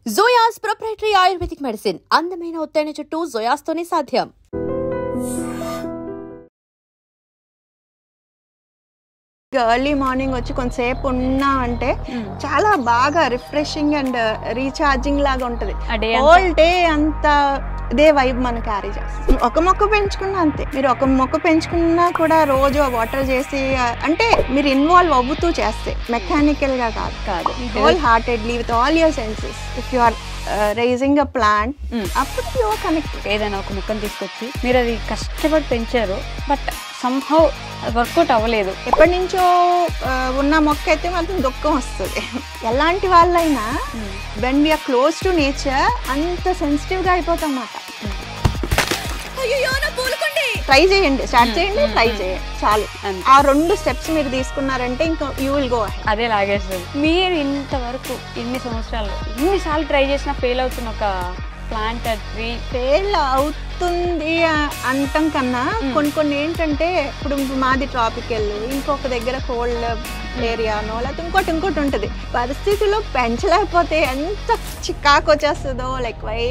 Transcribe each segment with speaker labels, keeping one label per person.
Speaker 1: జోయాస్ proprietary ayurvedic medicine అందమైన ఒత్తైన చుట్టూ జోయాస్ తోనే సాధ్యం.
Speaker 2: ఎర్లీ మార్నింగ్ వచ్చి కొంతసేపు ఉన్నా అంటే చాలా బాగా రిఫ్రెషింగ్ అండ్ రీఛార్జింగ్ లాగా ఉంటుంది. హోల్ డే అంతా ఇదే వైబ్ మనం క్యారీ చేస్తాం. ఒక మొక్క పెంచుకున్నా అంతే. మీరు ఒక మొక్క పెంచుకున్నా కూడా రోజు వాటర్ చేసి అంటే మీరు ఇన్వాల్వ్ అవ్వుతూ చేస్తే మెకానికల్ గా కాదు wholeheartedly with all your senses if you are raising a plant అప్పుడు యు ఆర్ కనెక్ట్.
Speaker 3: ఏదైనా ఒక మొక్కను తీసుకొచ్చి మీరు అది కష్టపడి పెంచారు బట్ సంహౌ వర్కౌట్ అవ్వలేదు.
Speaker 2: ఎప్పటి నుంచో ఉన్న మొక్క అయితే మాత్రం దుఃఖం వస్తుంది. ఎలాంటి వాళ్ళైనా when we're close to nature అంత సెన్సిటివ్గా అయిపోతాం అన్నమాట. ట్రై చేయండి, స్టార్ట్ చేయండి, ట్రై చేయండి చాలు. ఆ 2 స్టెప్స్ మీరు తీసుకున్నారంటే ఇంకా యూ విల్ గో.
Speaker 3: అదే లాగేస్తుంది. మీరు ఇంతవరకు ఇన్ని సంవత్సరాలు ఎన్నిసార్లు ట్రై చేసినా ఫెయిల్ అవుతున్న ఒక ప్లాంట్ ట్రీ
Speaker 2: ఫెయిల్ అవుతుంది అంటాం కన్నా కొన్ని ఏంటంటే ఇప్పుడు మాది ట్రాపికల్, ఇంకొక దగ్గర కోల్డ్ ఏరియానో లేకపోతే ఇంకోటి ఉంటుంది. పరిస్థితిలో పెంచలేకపోతే ఎంత చికాకు వచ్చేస్తుందో లైక్ వై.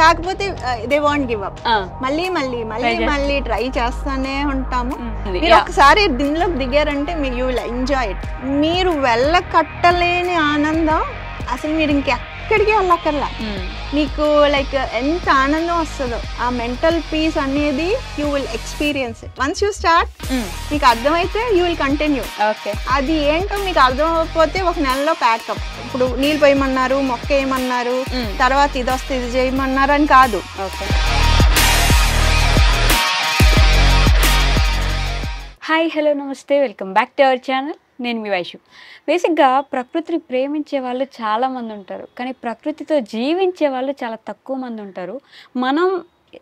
Speaker 2: కాకపోతే దే వాంట్ గివ్ అప్. మళ్ళీ మళ్ళీ మళ్ళీ మళ్ళీ ట్రై చేస్తానే ఉంటాము. మీరు ఒకసారి దీనిలోకి దిగారంటే యూ విల్ ఎంజాయ్ ఇట్. మీరు వెళ్ళకట్టలేని ఆనందం అసలు మీరు ఇంకెక్కడికి వెళ్ళక్కర్లా. మీకు లైక్ ఎంత ఆనందం వస్తుందో ఆ మెంటల్ పీస్ అనేది you will experience it. Once you start మీకు అర్థమైతే యూ విల్ కంటిన్యూ.
Speaker 3: ఓకే,
Speaker 2: అది ఏంటో మీకు అర్థం అవ్వకపోతే ఒక నెలలో ప్యాకప్. ఇప్పుడు నీళ్ళు పోయమన్నారు, మొక్క వేయమన్నారు, తర్వాత ఇది వస్తే ఇది చేయమన్నారు అని కాదు.
Speaker 3: ఓకే, హాయ్ హలో నమస్తే, welcome back to our channel. నేను మీ వైషు. బేసిక్గా ప్రకృతిని ప్రేమించే వాళ్ళు చాలామంది ఉంటారు, కానీ ప్రకృతితో జీవించే వాళ్ళు చాలా తక్కువ మంది ఉంటారు. మనం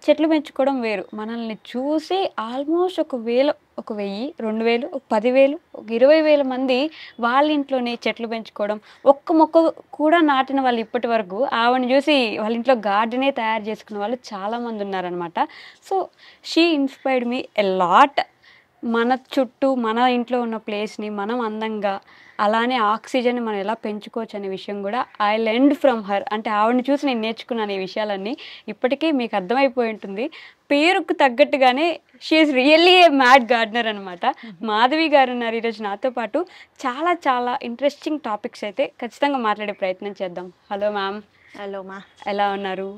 Speaker 3: చెట్లు పెంచుకోవడం వేరు, మనల్ని చూసి ఆల్మోస్ట్ 1000, 1000, 2000, 10,000, 20,000 మంది వాళ్ళ ఇంట్లోనే చెట్లు పెంచుకోవడం, ఒక్క మొక్క కూడా నాటిన వాళ్ళు ఇప్పటి వరకు ఆవిడని చూసి వాళ్ళ ఇంట్లో గార్డెనే తయారు చేసుకున్న వాళ్ళు చాలామంది ఉన్నారనమాట. So she inspired me a lot. మన చుట్టూ మన ఇంట్లో ఉన్న ప్లేస్ని మనం అందంగా అలానే ఆక్సిజన్ని మనం ఎలా పెంచుకోవచ్చు అనే విషయం కూడా ఐ లెర్న్డ్ ఫ్రమ్ హర్. అంటే ఆవిడని చూసి నేను నేర్చుకున్నాను ఈ విషయాలన్నీ. ఇప్పటికీ మీకు అర్థమైపోయి ఉంటుంది. పేరుకు తగ్గట్టుగానే she is really a mad gardener అనమాట. మాధవి గారు ఉన్నారు ఈరోజు నాతో పాటు. చాలా చాలా ఇంట్రెస్టింగ్ టాపిక్స్ అయితే ఖచ్చితంగా మాట్లాడే ప్రయత్నం చేద్దాం. Hello ma'am.
Speaker 2: హలో మా,
Speaker 3: ఎలా ఉన్నారు?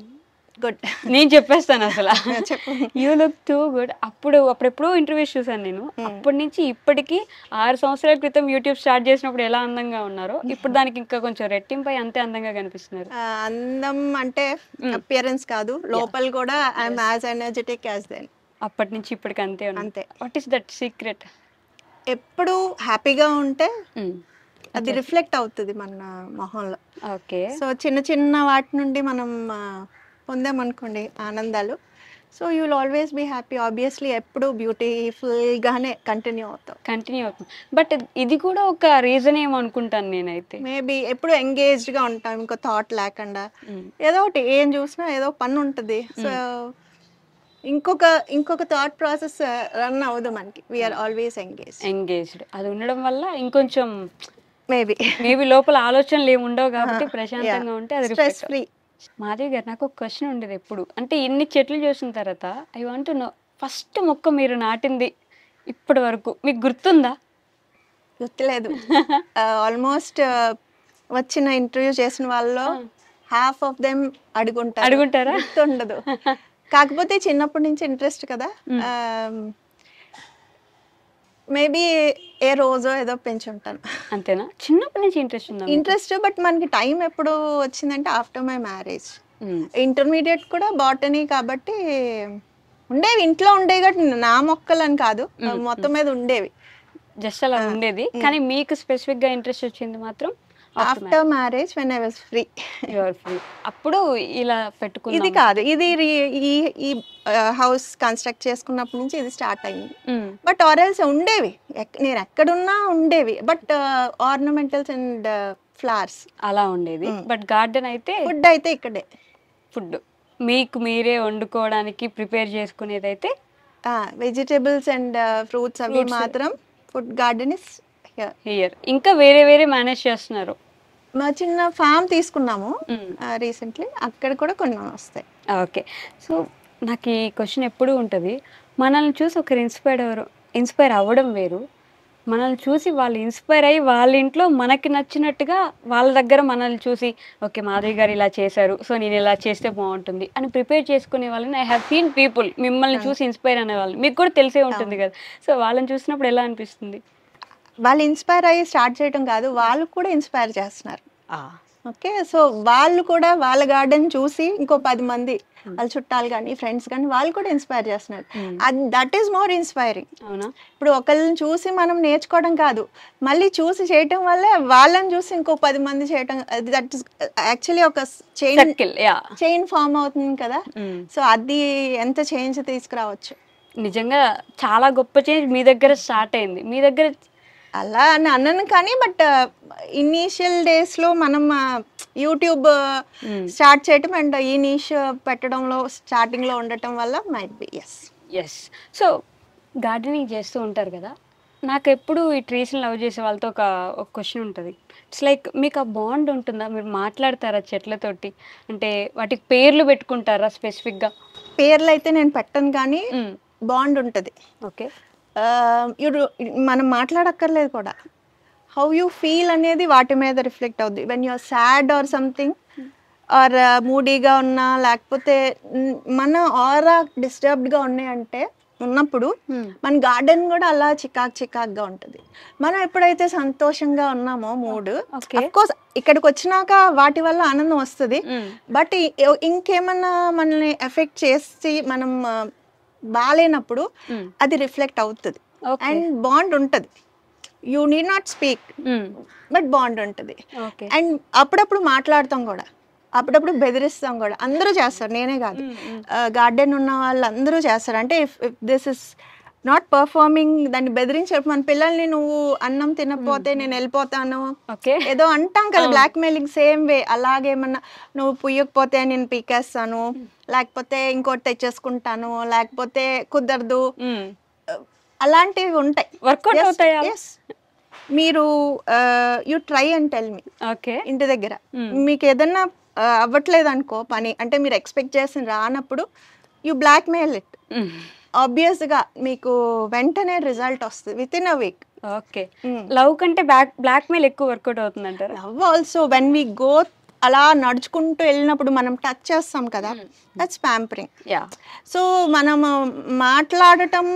Speaker 2: గుడ్.
Speaker 3: నేను చెప్పేస్తాను అసలు. You look too good. అప్పుడెప్పుడో ఇంటర్వ్యూస్ చూసాను నేను. అప్పటి నుంచి ఇప్పటికి 6 సంవత్సరాల క్రితం యూట్యూబ్ స్టార్ట్ చేసినప్పుడు ఎలా అందంగా ఉన్నారో ఇప్పుడు దానికి ఇంకా కొంచెం రెట్టింపై అంతే అందంగా కనిపిస్తున్నారు.
Speaker 2: అందం అంటే అపియరెన్స్ కాదు, లోపల కూడా I'm as energetic as then.
Speaker 3: అప్పటి నుంచి ఇప్పటికి అంతే
Speaker 2: అంతే.
Speaker 3: What is that secret?
Speaker 2: ఎప్పుడు హ్యాపీగా ఉంటే అది రిఫ్లెక్ట్ అవుతుంది మన మొహంలో.
Speaker 3: ఓకే,
Speaker 2: సో చిన్న చిన్న వాటి నుండి మనం పొందామనుకోండి ఆనందాలు, so you will always be happy. Obviously ఎప్పుడు బ్యూటిఫుల్గానే కంటిన్యూ అవుతుంది.
Speaker 3: బట్ ఇది కూడా ఒక రీజన్ ఏమో అనుకుంటాను నేనైతే.
Speaker 2: మేబీ ఎప్పుడు ఎంగేజ్డ్గా ఉంటాం, ఇంకో థాట్ లేకుండా. ఏదో ఒకటి ఏం చూసినా ఏదో పని ఉంటుంది. సో ఇంకొక థాట్ ప్రాసెస్ రన్ అవ్వదు మనకి. We're always engaged.
Speaker 3: అది ఉండడం వల్ల ఇంకొంచెం
Speaker 2: మేబీ
Speaker 3: లోపల ఆలోచనలు ఏమి ఉండవు కాబట్టి ప్రశాంతంగా ఉంటే అది
Speaker 2: స్ట్రెస్ ఫ్రీ.
Speaker 3: మాధవి గారు, నాకు ఒక క్వశ్చన్ ఉండేది ఎప్పుడు, అంటే ఇన్ని చెట్లు చూసిన తర్వాత I want to know, first మొక్క మీరు నాటింది ఇప్పటి వరకు మీకు గుర్తుందా?
Speaker 2: గుర్తులేదు. ఆల్మోస్ట్ వచ్చిన ఇంటర్వ్యూ చేసిన వాళ్ళలో హాఫ్ ఆఫ్ దెమ్ అడుగుంటారా? గుర్తుండదు. కాకపోతే చిన్నప్పటి నుంచి ఇంట్రెస్ట్ కదా, మేబీ ఏ రోజో ఏదో పెంచుంటాను.
Speaker 3: అంతేనా? చిన్నప్పటి నుంచి ఇంట్రెస్ట్.
Speaker 2: బట్ మనకి టైం ఎప్పుడు వచ్చిందంటే ఆఫ్టర్ మై మ్యారేజ్. ఇంటర్మీడియట్ కూడా బాటనీ కాబట్టి ఉండేవి, ఇంట్లో ఉండేవి కాబట్టి నా మొక్కలు అని కాదు, మొత్తం మీద ఉండేవి,
Speaker 3: జస్ట్ అలా ఉండేది. కానీ మీకు స్పెసిఫిక్ గా ఇంట్రెస్ట్ వచ్చింది మాత్రం
Speaker 2: after marriage when I was free.
Speaker 3: అప్పుడు ఇలా పెట్టుకుని
Speaker 2: ఇది కాదు, ఇది ఈ హౌస్ కన్స్ట్రక్ట్ చేసుకున్నప్పటి నుంచి ఇది స్టార్ట్ అయింది. బట్ ఆరెల్స్ ఉండేవి, నేను ఎక్కడున్నా ఉండేవి, బట్ ఆర్నమెంటల్స్ అండ్ ఫ్లవర్స్
Speaker 3: అలా ఉండేది. బట్ గార్డెన్ అయితే,
Speaker 2: ఫుడ్ అయితే ఇక్కడే.
Speaker 3: ఫుడ్ మీకు మీరే వండుకోవడానికి ప్రిపేర్ చేసుకునేదైతే
Speaker 2: వెజిటేబుల్స్ అండ్ ఫ్రూట్స్ అవి మాత్రం. Food garden is here.
Speaker 3: ఇంకా వేరే మేనేజ్ చేస్తున్నారు.
Speaker 2: చిన్న ఫామ్ తీసుకున్నాము రీసెంట్లీ, అక్కడ కూడా కొన్ని వస్తాయి.
Speaker 3: ఓకే. సో నాకు ఈ క్వశ్చన్ ఎప్పుడూ ఉంటుంది, మనల్ని చూసి ఒకరు ఇన్స్పైర్ అవ్వడం వేరు, మనల్ని చూసి వాళ్ళు ఇన్స్పైర్ అయ్యి వాళ్ళ ఇంట్లో మనకి నచ్చినట్టుగా వాళ్ళ దగ్గర మనల్ని చూసి ఓకే మాధవి గారు ఇలా చేశారు, సో నేను ఇలా చేస్తే బాగుంటుంది అని ప్రిపేర్ చేసుకునే వాళ్ళని ఐ హ్యావ్ సీన్ పీపుల్. మిమ్మల్ని చూసి ఇన్స్పైర్ అనే వాళ్ళు మీకు కూడా తెలిసే ఉంటుంది కదా, సో వాళ్ళని చూసినప్పుడు ఎలా అనిపిస్తుంది?
Speaker 2: వాళ్ళు ఇన్స్పైర్ అయ్యి స్టార్ట్ చేయడం కాదు, వాళ్ళు కూడా ఇన్స్పైర్ చేస్తున్నారు. ఓకే, సో వాళ్ళు కూడా వాళ్ళ గార్డెన్ చూసి ఇంకో 10 మంది వాళ్ళ చుట్టాలు కానీ ఫ్రెండ్స్ కానీ వాళ్ళు కూడా ఇన్స్పైర్ చేస్తున్నారు. That is more inspiring.
Speaker 3: అవునా?
Speaker 2: ఇప్పుడు ఒకళ్ళని చూసి మనం నేర్చుకోవడం కాదు, మళ్ళీ చూసి చేయటం వల్లే వాళ్ళని చూసి ఇంకో 10 మంది చేయటం, దట్ ఇస్ యాక్చువల్లీ ఒక చైన్ ఫామ్ అవుతుంది కదా. సో అది ఎంత చేంజ్ తీసుకురావచ్చు.
Speaker 3: నిజంగా చాలా గొప్ప చేంజ్ మీ దగ్గర స్టార్ట్ అయింది. మీ దగ్గర
Speaker 2: అలా అని అన్నాను కానీ, బట్ ఇనీషియల్ డేస్లో మనం యూట్యూబ్ స్టార్ట్ చేయటం అండ్ ఈ నీష్ పెట్టడంలో స్టార్టింగ్లో ఉండటం వల్ల might be as.
Speaker 3: So gardening చేస్తూ ఉంటారు కదా, నాకు ఎప్పుడు ఈ ట్రీస్ని లవ్ చేసే వాళ్ళతో ఒక క్వశ్చన్ ఉంటుంది. ఇట్స్ లైక్ మీకు ఆ బాండ్ ఉంటుందా? మీరు మాట్లాడతారా చెట్లతోటి? అంటే వాటికి పేర్లు పెట్టుకుంటారా స్పెసిఫిక్గా?
Speaker 2: పేర్లు అయితే నేను పెట్టను కానీ బాండ్ ఉంటుంది.
Speaker 3: ఓకే,
Speaker 2: మనం మాట్లాడక్కర్లేదు కూడా. హౌ యూ ఫీల్ అనేది వాటి మీద రిఫ్లెక్ట్ అవుద్ది. When you're sad or something or మూడీగా ఉన్నా, లేకపోతే మన ఆరా డిస్టర్బ్డ్గా ఉన్నాయంటే ఉన్నప్పుడు మన గార్డెన్ కూడా అలా చికాక్గా ఉంటుంది. మనం ఎప్పుడైతే సంతోషంగా ఉన్నామో మూడ్, అఫ్కోర్స్ ఇక్కడికి వచ్చినాక వాటి వల్ల ఆనందం వస్తుంది, బట్ ఇంకేమన్నా మనల్ని ఎఫెక్ట్ చేసి మనం బాగాలేనప్పుడు అది రిఫ్లెక్ట్ అవుతుంది అండ్ బాండ్ ఉంటుంది. You need not speak, but bond ఉంటుంది. అండ్ అప్పుడప్పుడు మాట్లాడతాం కూడా, అప్పుడప్పుడు బెదిరిస్తాం కూడా. అందరూ చేస్తారు, నేనే కాదు, గార్డెన్ ఉన్న వాళ్ళు అందరూ చేస్తారు. అంటే if this is not performing, దాన్ని బెదిరించారు. మన పిల్లల్ని నువ్వు అన్నం తినకపోతే నేను వెళ్ళిపోతాను ఏదో అంటాం కదా, బ్లాక్ మెయిలింగ్ సేమ్ వే. అలాగేమన్నా నువ్వు పుయ్యకపోతే నేను పీకేస్తాను, లేకపోతే ఇంకోటి తెచ్చేసుకుంటాను, లేకపోతే కుదరదు, అలాంటివి ఉంటాయి.
Speaker 3: వర్కౌట్ అవుతాయా?
Speaker 2: మీరు you try and tell me. ఇంటి దగ్గర మీకు ఏదన్నా అవ్వట్లేదు అనుకో పని, అంటే మీరు ఎక్స్పెక్ట్ చేసిన రానప్పుడు యూ బ్లాక్ మెయిల్ ఇట్. ఆబ్వియస్గా మీకు వెంటనే రిజల్ట్ వస్తుంది with in a week.
Speaker 3: Okay, love కంటే బ్లాక్ మెయిల్ ఎక్కువ వర్కౌట్ అవుతుంది అంటారు?
Speaker 2: Love also when we go అలా నడుచుకుంటూ వెళ్ళినప్పుడు మనం టచ్ చేస్తాం కదా, దట్స్ ప్యాంపరింగ్. సో మనం మాట్లాడటం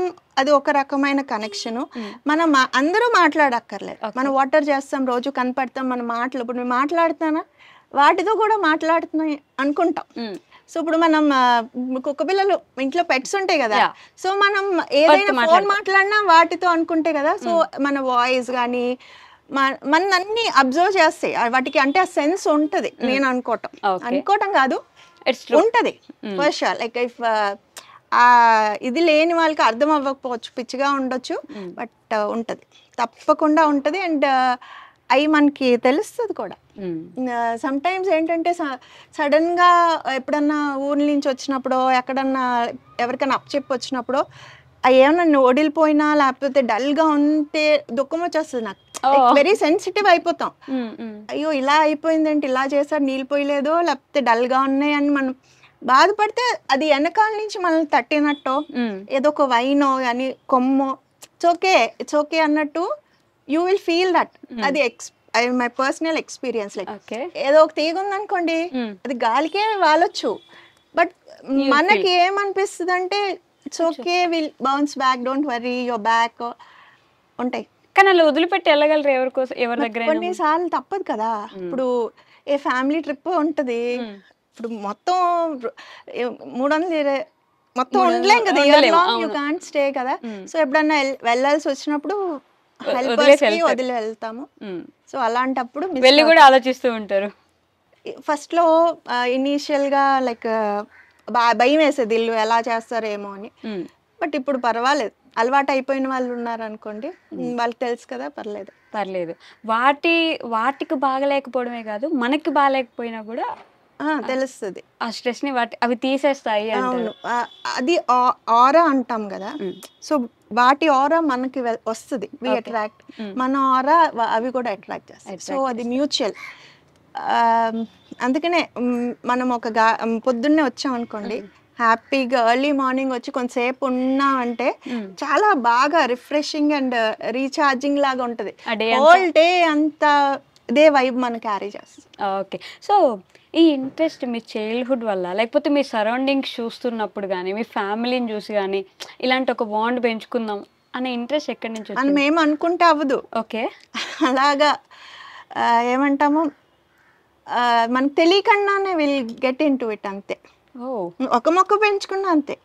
Speaker 2: అది ఒక రకమైన కనెక్షను. మనం అందరూ మాట్లాడక్కర్లేదు, మనం వాటర్ చేస్తాం, రోజు కనపడతాం, మన మాటలు. ఇప్పుడు నేను మాట్లాడుతానా, వాటితో కూడా మాట్లాడుతున్నాయి అనుకుంటాం. సో ఇప్పుడు మనం కుక్క పిల్లలు ఇంట్లో పెట్స్ ఉంటాయి కదా, సో మనం ఏదైనా ఫోన్ మాట్లాడినా వాటితో అనుకుంటే కదా. సో మన వాయిస్ కానీ మన అన్ని అబ్జర్వ్ చేస్తాయి వాటికి, అంటే ఆ సెన్స్ ఉంటది. నేను అనుకోవటం కాదు, ఉంటది ఫర్ షూర్. లైక్ ఇఫ్ ఇది లేని వాళ్ళకి అర్థం అవ్వకపోవచ్చు, పిచ్చిగా ఉండొచ్చు, బట్ ఉంటది, తప్పకుండా ఉంటది. అండ్ అవి మనకి తెలుస్తుంది కూడా. సమ్ టైమ్స్ ఏంటంటే సడన్ గా ఎప్పుడన్నా ఊరి నుంచి వచ్చినప్పుడు, ఎక్కడన్నా ఎవరికైనా అప్చెప్పి వచ్చినప్పుడు, అవి ఏమన్నా వడిలిపోయినా లేకపోతే డల్ గా ఉంటే దుఃఖం వచ్చేస్తుంది నాకు. వెరీ సెన్సిటివ్ అయిపోతాం. అయ్యో ఇలా అయిపోయిందంటే, ఇలా చేశారు, నీళ్ళు పోయలేదో, లేకపోతే డల్ గా ఉన్నాయి అని మనం బాధపడితే, అది వెనకాల నుంచి మనల్ని తట్టినట్టో, ఏదో ఒక వైనో అని కొమ్మో, ఇట్స్ ఓకే అన్నట్టు యూ విల్ ఫీల్ దట్. అది మై పర్సనల్ ఎక్స్పీరియన్స్. లైక్ ఏదో ఒక తీగ ఉందనుకోండి, అది గాలికే వాలొచ్చు, బట్ మనకి ఏమనిపిస్తుంది అంటే it's okay, will bounce back, don't worry, your back ఉంటాయి.
Speaker 3: కానీ అలా వదిలిపెట్టి వెళ్ళగలరు ఎవరి దగ్గర?
Speaker 2: కొన్నిసార్లు తప్పదు కదా. ఇప్పుడు ఏ ఫ్యామిలీ ట్రిప్ ఉంటది, ఇప్పుడు మొత్తం 300 మొత్తం ఉండలేం కదా, యూ కాంట్ స్టే కదా. సో ఎప్పుడన్నా వెళ్ళాల్సి వచ్చినప్పుడు వదిలి వెళ్తాము. సో అలాంటప్పుడు
Speaker 3: వెళ్ళి కూడా ఆలోచిస్తూ ఉంటారు.
Speaker 2: ఫస్ట్ లో ఇనీషియల్ గా లైక్ భయం వేసేది, ఇల్లు ఎలా చేస్తారేమో అని. బట్ ఇప్పుడు పర్వాలేదు, అలవాటు అయిపోయిన వాళ్ళు ఉన్నారు అనుకోండి, వాళ్ళకి తెలుసు కదా, పర్లేదు. వాటికి బాగలేకపోవడమే కాదు, మనకి బాగలేకపోయినా కూడా తెలుస్తుంది.
Speaker 3: ఆ స్ట్రెస్ ని అవి తీసేస్తాయి.
Speaker 2: అవును, అది ఆరా అంటాం కదా. సో వాటి ఆరా మనకి వస్తుంది, వి అట్రాక్ట్, మన ఆరా అవి కూడా అట్రాక్ట్ చేస్తాయి. సో అది మ్యూచువల్. అందుకనే మనం ఒక పొద్దున్నే వచ్చాం అనుకోండి, హ్యాపీగా ఎర్లీ మార్నింగ్ వచ్చి కొంతసేపు ఉన్నామంటే చాలా బాగా రిఫ్రెషింగ్ అండ్ రీఛార్జింగ్ లాగా ఉంటుంది. హోల్ డే అంతా ఇదే వైబ్ మనం క్యారీ చేస్తాం.
Speaker 3: ఓకే. సో ఈ ఇంట్రెస్ట్ మీ చైల్డ్హుడ్ వల్ల, లేకపోతే మీ సరౌండింగ్స్ చూస్తున్నప్పుడు కానీ, మీ ఫ్యామిలీని చూసి కానీ, ఇలాంటి ఒక బాండ్ పెంచుకుందాం అనే ఇంట్రెస్ట్ ఎక్కడి నుంచి వచ్చింది?
Speaker 2: మనం ఏం అనుకుంటే అవ్వదు.
Speaker 3: ఓకే.
Speaker 2: అలాగా ఏమంటాము, మనకు తెలియకుండానే will get in to it అంతే. ఒక మొక్క పెంచుకున్నా అంతే.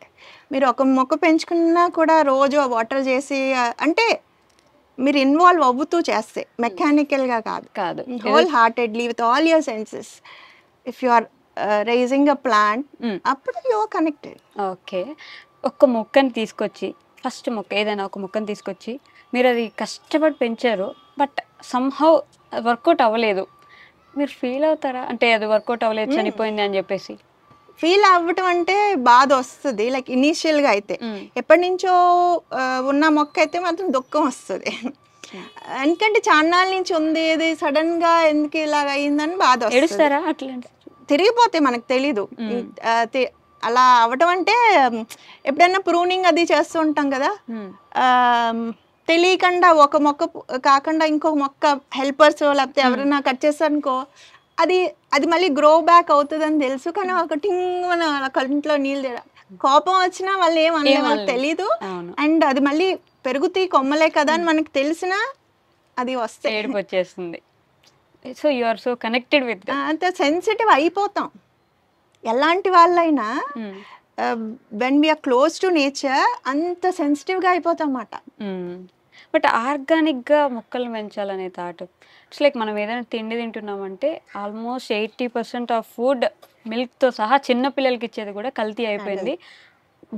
Speaker 2: మీరు ఒక మొక్క పెంచుకున్నా కూడా రోజు వాటర్ చేసి అంటే మీరు ఇన్వాల్వ్ అవ్వుతూ చేస్తే, మెకానికల్గా కాదు, wholeheartedly with all your senses. If you are raising a plant, అప్పుడు యు ఆర్ కనెక్టెడ్.
Speaker 3: ఓకే. ఒక మొక్కని తీసుకొచ్చి, ఫస్ట్ మొక్క ఏదైనా ఒక మొక్కని తీసుకొచ్చి మీరు అది కష్టపడి పెంచారు, బట్ సమ్హౌ వర్కౌట్ అవ్వలేదు, మీరు ఫీల్ అవుతారా? అంటే అది వర్కౌట్ అవ్వలేదు, చనిపోయింది అని చెప్పేసి
Speaker 2: ఫీల్ అవ్వటం అంటే బాధ వస్తుంది. లైక్ ఇనీషియల్గా అయితే, ఎప్పటి నుంచో ఉన్న మొక్క అయితే మాత్రం దుఃఖం వస్తుంది. ఎందుకంటే చాన్నాళ్ళ నుంచి ఉంది, ఇది సడన్ గా ఎందుకు ఇలాగ అయిందని బాధ వస్తుంది.
Speaker 3: అట్లా
Speaker 2: తిరిగిపోతే మనకు తెలీదు. అలా అవటం అంటే ఎప్పుడైనా ప్రూనింగ్ అది చేస్తూ ఉంటాం కదా, తెలియకుండా ఒక మొక్క కాకుండా ఇంకొక మొక్క హెల్పర్స్ లేకపోతే ఎవరైనా కట్ చేస్తారనుకో, అది మళ్ళీ గ్రో బ్యాక్ అవుతుంది అని తెలుసు, కానీ ఒక టింగ్ మన కంట్లో నీళ్ళు కోపం వచ్చినా వాళ్ళు ఏమనలే, వాళ్ళకి తెలీదు. అండ్ అది మళ్ళీ పెరుగుతాయి కొమ్మలే కదా అని మనకు తెలిసినా అది వస్తే
Speaker 3: ఏడుపు వచ్చేస్తుంది. So you are so connected with,
Speaker 2: అంత సెన్సిటివ్ అయిపోతాం. ఎలాంటి వాళ్ళైనా when we're close to nature అంత సెన్సిటివ్గా అయిపోతాం అన్నమాట.
Speaker 3: బట్ ఆర్గానిక్గా మొక్కలు పెంచాలనే థాట్, ఇట్స్ లైక్ మనం ఏదైనా తిండి తింటున్నామంటే ఆల్మోస్ట్ 80% ఆఫ్ ఫుడ్ మిల్క్తో సహా చిన్న పిల్లలకి ఇచ్చేది కూడా కల్తీ అయిపోయింది.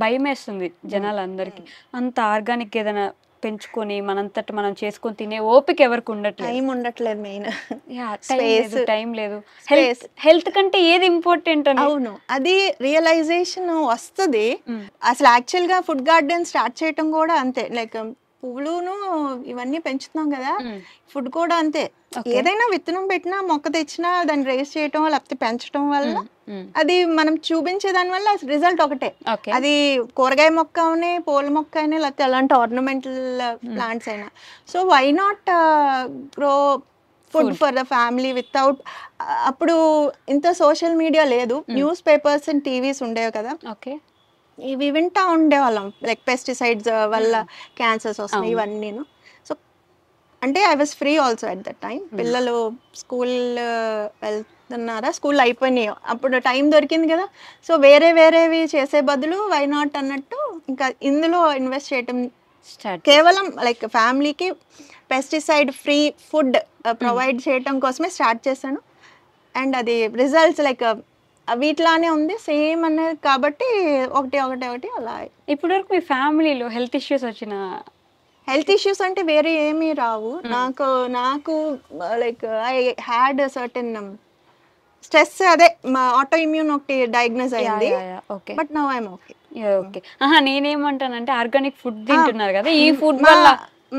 Speaker 3: భయం వేస్తుంది జనాలందరికీ. అంత ఆర్గానిక్ ఏదైనా పెంచుకొని మనంతట మనం చేసుకొని తినే ఓపిక ఎవరికి ఉండట్లేదు.
Speaker 2: మెయిన్
Speaker 3: టైం లేదు. హెల్త్ కంటే ఏది ఇంపార్టెంట్ అని.
Speaker 2: అవును, అది రియలైజేషన్ వస్తుంది. అసలు యాక్చువల్ గా ఫుడ్ గార్డెన్ స్టార్ట్ చేయటం కూడా అంతే. లైక్ పువ్వులును ఇవన్నీ పెంచుతున్నాం కదా, ఫుడ్ కూడా అంతే. ఏదైనా విత్తనం పెట్టినా, మొక్క తెచ్చినా దాన్ని రేస్ చేయటం లేకపోతే పెంచడం వల్ల అది మనం చూపించే దాని వల్ల రిజల్ట్ ఒకటే. అది కూరగాయ మొక్క అయినా, పూల మొక్క అయినా, లేకపోతే అలాంటి ఆర్నమెంటల్ ప్లాంట్స్ అయినా. So why not grow food for the family without. అప్పుడు ఇంత సోషల్ మీడియా లేదు, న్యూస్ పేపర్స్ అండ్ టీవీస్ ఉండేవి కదా.
Speaker 3: ఓకే,
Speaker 2: ఇవి వింటా ఉండేవాళ్ళం. లైక్ పెస్టిసైడ్స్ వల్ల క్యాన్సర్స్ వస్తున్నాయి ఇవన్నీను. సో అంటే I was free also at that time. పిల్లలు స్కూల్ వెళ్తున్నారా, స్కూల్ అయిపోయినాయో, అప్పుడు టైం దొరికింది కదా. సో వేరేవి చేసే బదులు వై నాట్ అన్నట్టు ఇంకా ఇందులో ఇన్వెస్ట్ చేయటం, కేవలం లైక్ ఫ్యామిలీకి పెస్టిసైడ్ ఫ్రీ ఫుడ్ ప్రొవైడ్ చేయటం కోసమే స్టార్ట్ చేశాను. అండ్ అది రిజల్ట్స్ లైక్ వీటిలానే ఉంది, సేమ్ అనేది. కాబట్టి ఒకటి అలా.
Speaker 3: ఇప్పటి వరకు మీ ఫ్యామిలీలో హెల్త్ ఇష్యూస్ వచ్చిన?
Speaker 2: హెల్త్ ఇష్యూస్ అంటే వేరే ఏమీ రావు. నాకు like I had certain stress, అదే మా ఆటో ఇమ్యూన్ ఒకటి డయాగ్నోస్ అయింది. But now I'm okay.
Speaker 3: నేనేమంటానంటే ఆర్గానిక్ ఫుడ్ తింటున్నారు కదా, ఈ ఫుడ్ వల్ల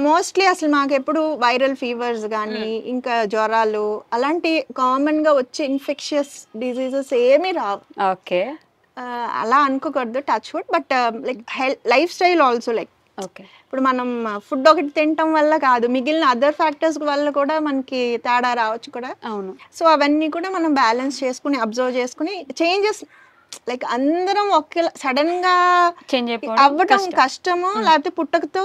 Speaker 2: మోస్ట్లీ అసలు మాకు ఎప్పుడు వైరల్ ఫీవర్స్ కానీ ఇంకా జ్వరాలు అలాంటి కామన్ గా వచ్చే ఇన్ఫెక్షియస్ డిజీజెస్ ఏమీ రావు.
Speaker 3: ఓకే,
Speaker 2: అలా అనుకోకూడదు, touch wood. But like life style also. Like ఇప్పుడు మనం ఫుడ్ ఒకటి తినటం వల్ల కాదు, మిగిలిన అదర్ ఫ్యాక్టర్స్ వల్ల కూడా మనకి తేడా రావచ్చు కూడా.
Speaker 3: అవును.
Speaker 2: సో అవన్నీ కూడా మనం బ్యాలెన్స్ చేసుకుని, అబ్జర్వ్ చేసుకుని చేంజెస్. లైక్ అందరం ఒకే సడన్ గా అవ్వటం కష్టము, లేకపోతే పుట్టకతో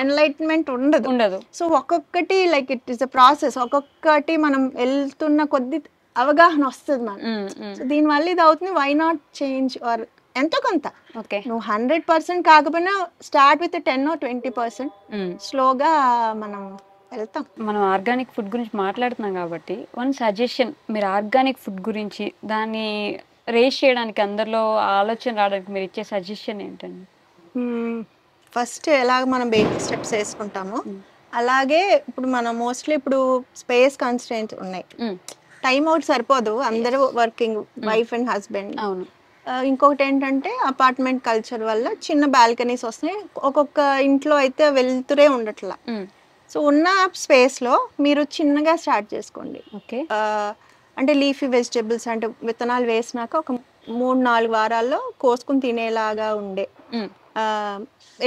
Speaker 2: ఎన్లైట్మెంట్ ఉండదు. సో ఒక్కొక్కటి like it is a process. ఒక్కొక్కటి మనం వెళ్తున్న కొద్ది అవగాహన వస్తుంది మనం. సో దీనివల్ల ఇది అవుతుంది. వై నాట్ చేంజ్ ఆర్ ఎంతో కొంత. నువ్వు 100% కాకపోయినా స్టార్ట్ విత్ 10 or 20%. స్లోగా మనం వెళ్తాం.
Speaker 3: మనం ఆర్గానిక్ ఫుడ్ గురించి మాట్లాడుతున్నాం కాబట్టి వన్ సజెషన్, మీరు ఆర్గానిక్ ఫుడ్ గురించి దాన్ని రేస్ చేయడానికి, అందరిలో ఆలోచన రావడానికి మీరు ఇచ్చే సజెషన్ ఏంటండి?
Speaker 2: ఫస్ట్ ఎలాగ మనం బేబీ స్టెప్స్ వేసుకుంటామో అలాగే ఇప్పుడు మనం మోస్ట్లీ ఇప్పుడు స్పేస్ కన్స్ట్రెయింట్స్ ఉన్నాయి, టైం అవుట్ సరిపోదు, అందరూ వర్కింగ్, వైఫ్ అండ్ హస్బెండ్.
Speaker 3: అవును.
Speaker 2: ఇంకొకటి ఏంటంటే అపార్ట్మెంట్ కల్చర్ వల్ల చిన్న బాల్కనీస్ వస్తున్నాయి. ఒక్కొక్క ఇంట్లో అయితే వెళ్తురే ఉండట్లా. సో ఉన్న స్పేస్లో మీరు చిన్నగా స్టార్ట్ చేసుకోండి.
Speaker 3: ఓకే,
Speaker 2: అంటే లీఫీ వెజిటేబుల్స్ అంటే విత్తనాలు వేసినాక ఒక 3-4 వారాల్లో కోసుకుని తినేలాగా ఉండే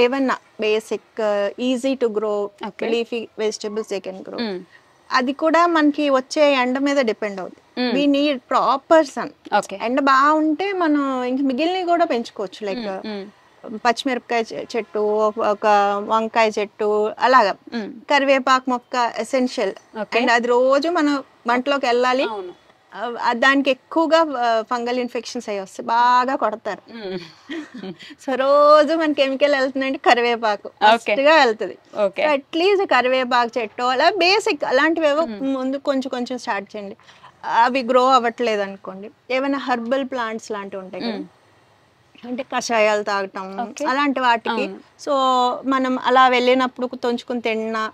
Speaker 2: ఏమన్నా basic easy to grow leafy vegetables they can grow. అది కూడా మనకి వచ్చే ఎండ మీద డిపెండ్ అవుతుంది. We need proper sun. ఎండ బాగుంటే మనం ఇంక మిగిలినవి కూడా పెంచుకోవచ్చు. లైక్ పచ్చిమిరపకాయ చెట్టు, ఒక వంకాయ చెట్టు, అలాగా కరివేపాకు మొక్క ఎసెన్షియల్. అండ్ అది రోజు మనం వంటలోకి వెళ్ళాలి. దానికి ఎక్కువగా ఫంగల్ ఇన్ఫెక్షన్స్ అయ్యి వస్తాయి, బాగా కొడతారు. సో రోజు మన కెమికల్ వెళ్తుందంటే కరివేపాకు ఫస్ట్ గా వెళ్తుంది. అట్లీస్ట్ కరివేపాకు చెట్టు అలా బేసిక్ అలాంటివి ముందు కొంచెం కొంచెం స్టార్ట్ చేయండి. అవి గ్రో అవ్వట్లేదు అనుకోండి, ఏమైనా హెర్బల్ ప్లాంట్స్ లాంటివి ఉంటాయి కదా, అంటే కషాయాలు తాగటం అలాంటి వాటికి. సో మనం అలా వెళ్ళినప్పుడు తుంచుకుని తిన్నా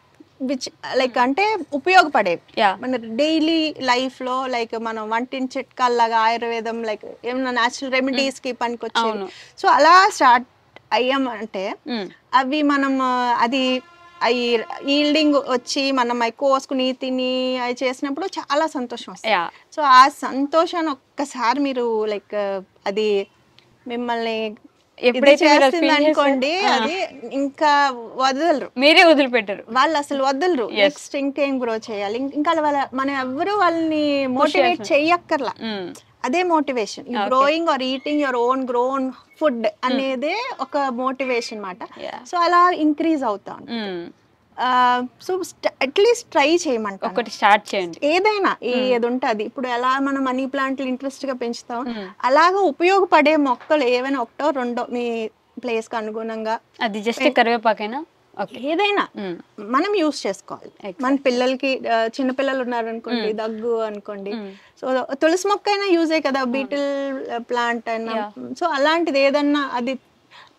Speaker 2: విచ్ లైక్ అంటే ఉపయోగపడేవి మన డైలీ లైఫ్ లో. లైక్ మనం వంటింటి చిట్కాల్లాగా ఆయుర్వేదం లైక్ ఏమన్నా న్యాచురల్ రెమెడీస్ కి పనికొచ్చేవి. సో అలా స్టార్ట్ అయ్యామంటే అవి మనం అది అవి ఈల్డింగ్ వచ్చి మనం అవి కోసుకుని తిని అవి చేసినప్పుడు చాలా సంతోషం వస్తుంది. సో ఆ సంతోషాన్ని ఒక్కసారి మీరు లైక్ అది మిమ్మల్ని అనుకోండి, అది ఇంకా వదలరు, మీరే వదిలిపెట్టరు, వాళ్ళు అసలు వదలరు. నెక్స్ట్ ఇంకేం గ్రో చేయాలి, ఇంకా మనం ఎవరు వాళ్ళని మోటివేట్ చెయ్యక్కర్లా. అదే motivation. Growing or eating your own grown food అనేది ఒక మోటివేషన్ మాట. సో అలా ఇంక్రీజ్ అవుతాం. సో అట్లీస్ట్ ట్రై చేయమంట, ఒకటి స్టార్ట్ చేయండి. ఏదైనా ఏది ఉంటే అది. ఇప్పుడు ఎలా మనం మనీ ప్లాంట్లు ఇంట్రెస్ట్ గా పెంచుతాం, అలాగా ఉపయోగపడే మొక్కలు ఏవైనా ఒకటో రెండో మీ ప్లేస్ కి అనుగుణంగా, అది జస్ట్ కరివేపాకైనా ఏదైనా మనం యూస్ చేసుకోవాలి. మన పిల్లలకి చిన్న పిల్లలు ఉన్నారు అనుకోండి, దగ్గు అనుకోండి, సో తులసి మొక్క అయినా యూజే కదా, బీటిల్ ప్లాంట్ అయినా. సో అలాంటిది ఏదన్నా అది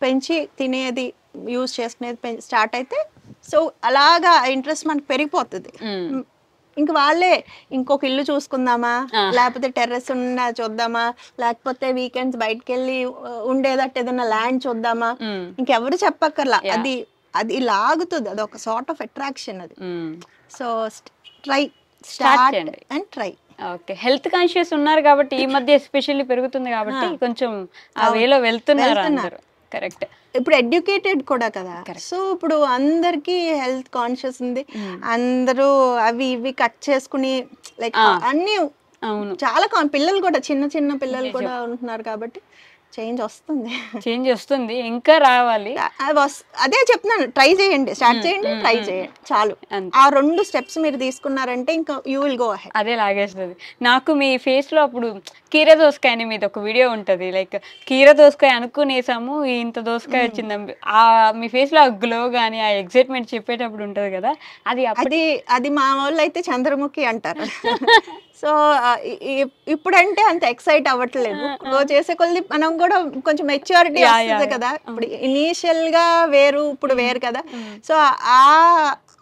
Speaker 2: పెంచి తినేది యూజ్ చేసుకునేది స్టార్ట్ అయితే సో అలాగా ఇంట్రెస్ట్ మనకు పెరిగిపోతుంది. ఇంక వాళ్ళే ఇంకొక ఇల్లు చూసుకుందామా, లేకపోతే టెర్రస్ ఉన్న చూద్దామా, లేకపోతే వీకెండ్స్ బయటకు వెళ్ళి ఉండేదట్టు ఏదైనా ల్యాండ్ చూద్దామా, ఇంకెవరు చెప్పక్కర్లా. అది అది లాగుతుంది, అది ఒక సార్ట్ ఆఫ్ అట్రాక్షన్ అది. So try, start and try. Okay, health conscious ఉన్నారు కాబట్టి ఈ మధ్య ఎస్పెషల్లీ పెరుగుతుంది కాబట్టి కొంచెం ఆ వేలో వెళ్తున్నారు. కరెక్ట్. ఇప్పుడు ఎడ్యుకేటెడ్ కూడా కదా, సో ఇప్పుడు అందరికి హెల్త్ కాన్షియస్ ఉంది. అందరూ అవి ఇవి కట్ చేసుకుని లైక్ అన్ని చాలా పిల్లలు కూడా చిన్న చిన్న పిల్లలు కూడా ఉంటున్నారు కాబట్టి చేంజ్ వస్తుంది, ఇంకా రావాలి. అదే చెప్తున్నాను, ట్రై చేయండి, స్టార్ట్ చేయండి, ట్రై చేయండి, చాలు. ఆ 2 స్టెప్స్ మీరు తీసుకున్నారంటే ఇంకా యూ విల్ గో అహెడ్. అదే లాగేస్తుంది. నాకు మీ ఫేస్ లో అప్పుడు కీర దోసకాయ అని మీద ఒక వీడియో ఉంటది, లైక్ కీర దోసకాయ అనుకునేసాము ఇంత దోసకాయ వచ్చింది, ఆ మీ ఫేస్ లో ఆ గ్లో గానీ ఆ ఎక్సైట్మెంట్ చెప్పేటప్పుడు ఉంటది కదా, అది మా వాళ్ళు అయితే చంద్రముఖి అంటారు. సో ఇప్పుడంటే అంత ఎక్సైట్ అవ్వట్లేదు, గ్రో చేసే కొద్ది మనం కూడా కొంచెం మెచ్యూరిటీ వస్తుంది కదా. ఇప్పుడు ఇనీషియల్ గా వేరు, ఇప్పుడు వేరు కదా. సో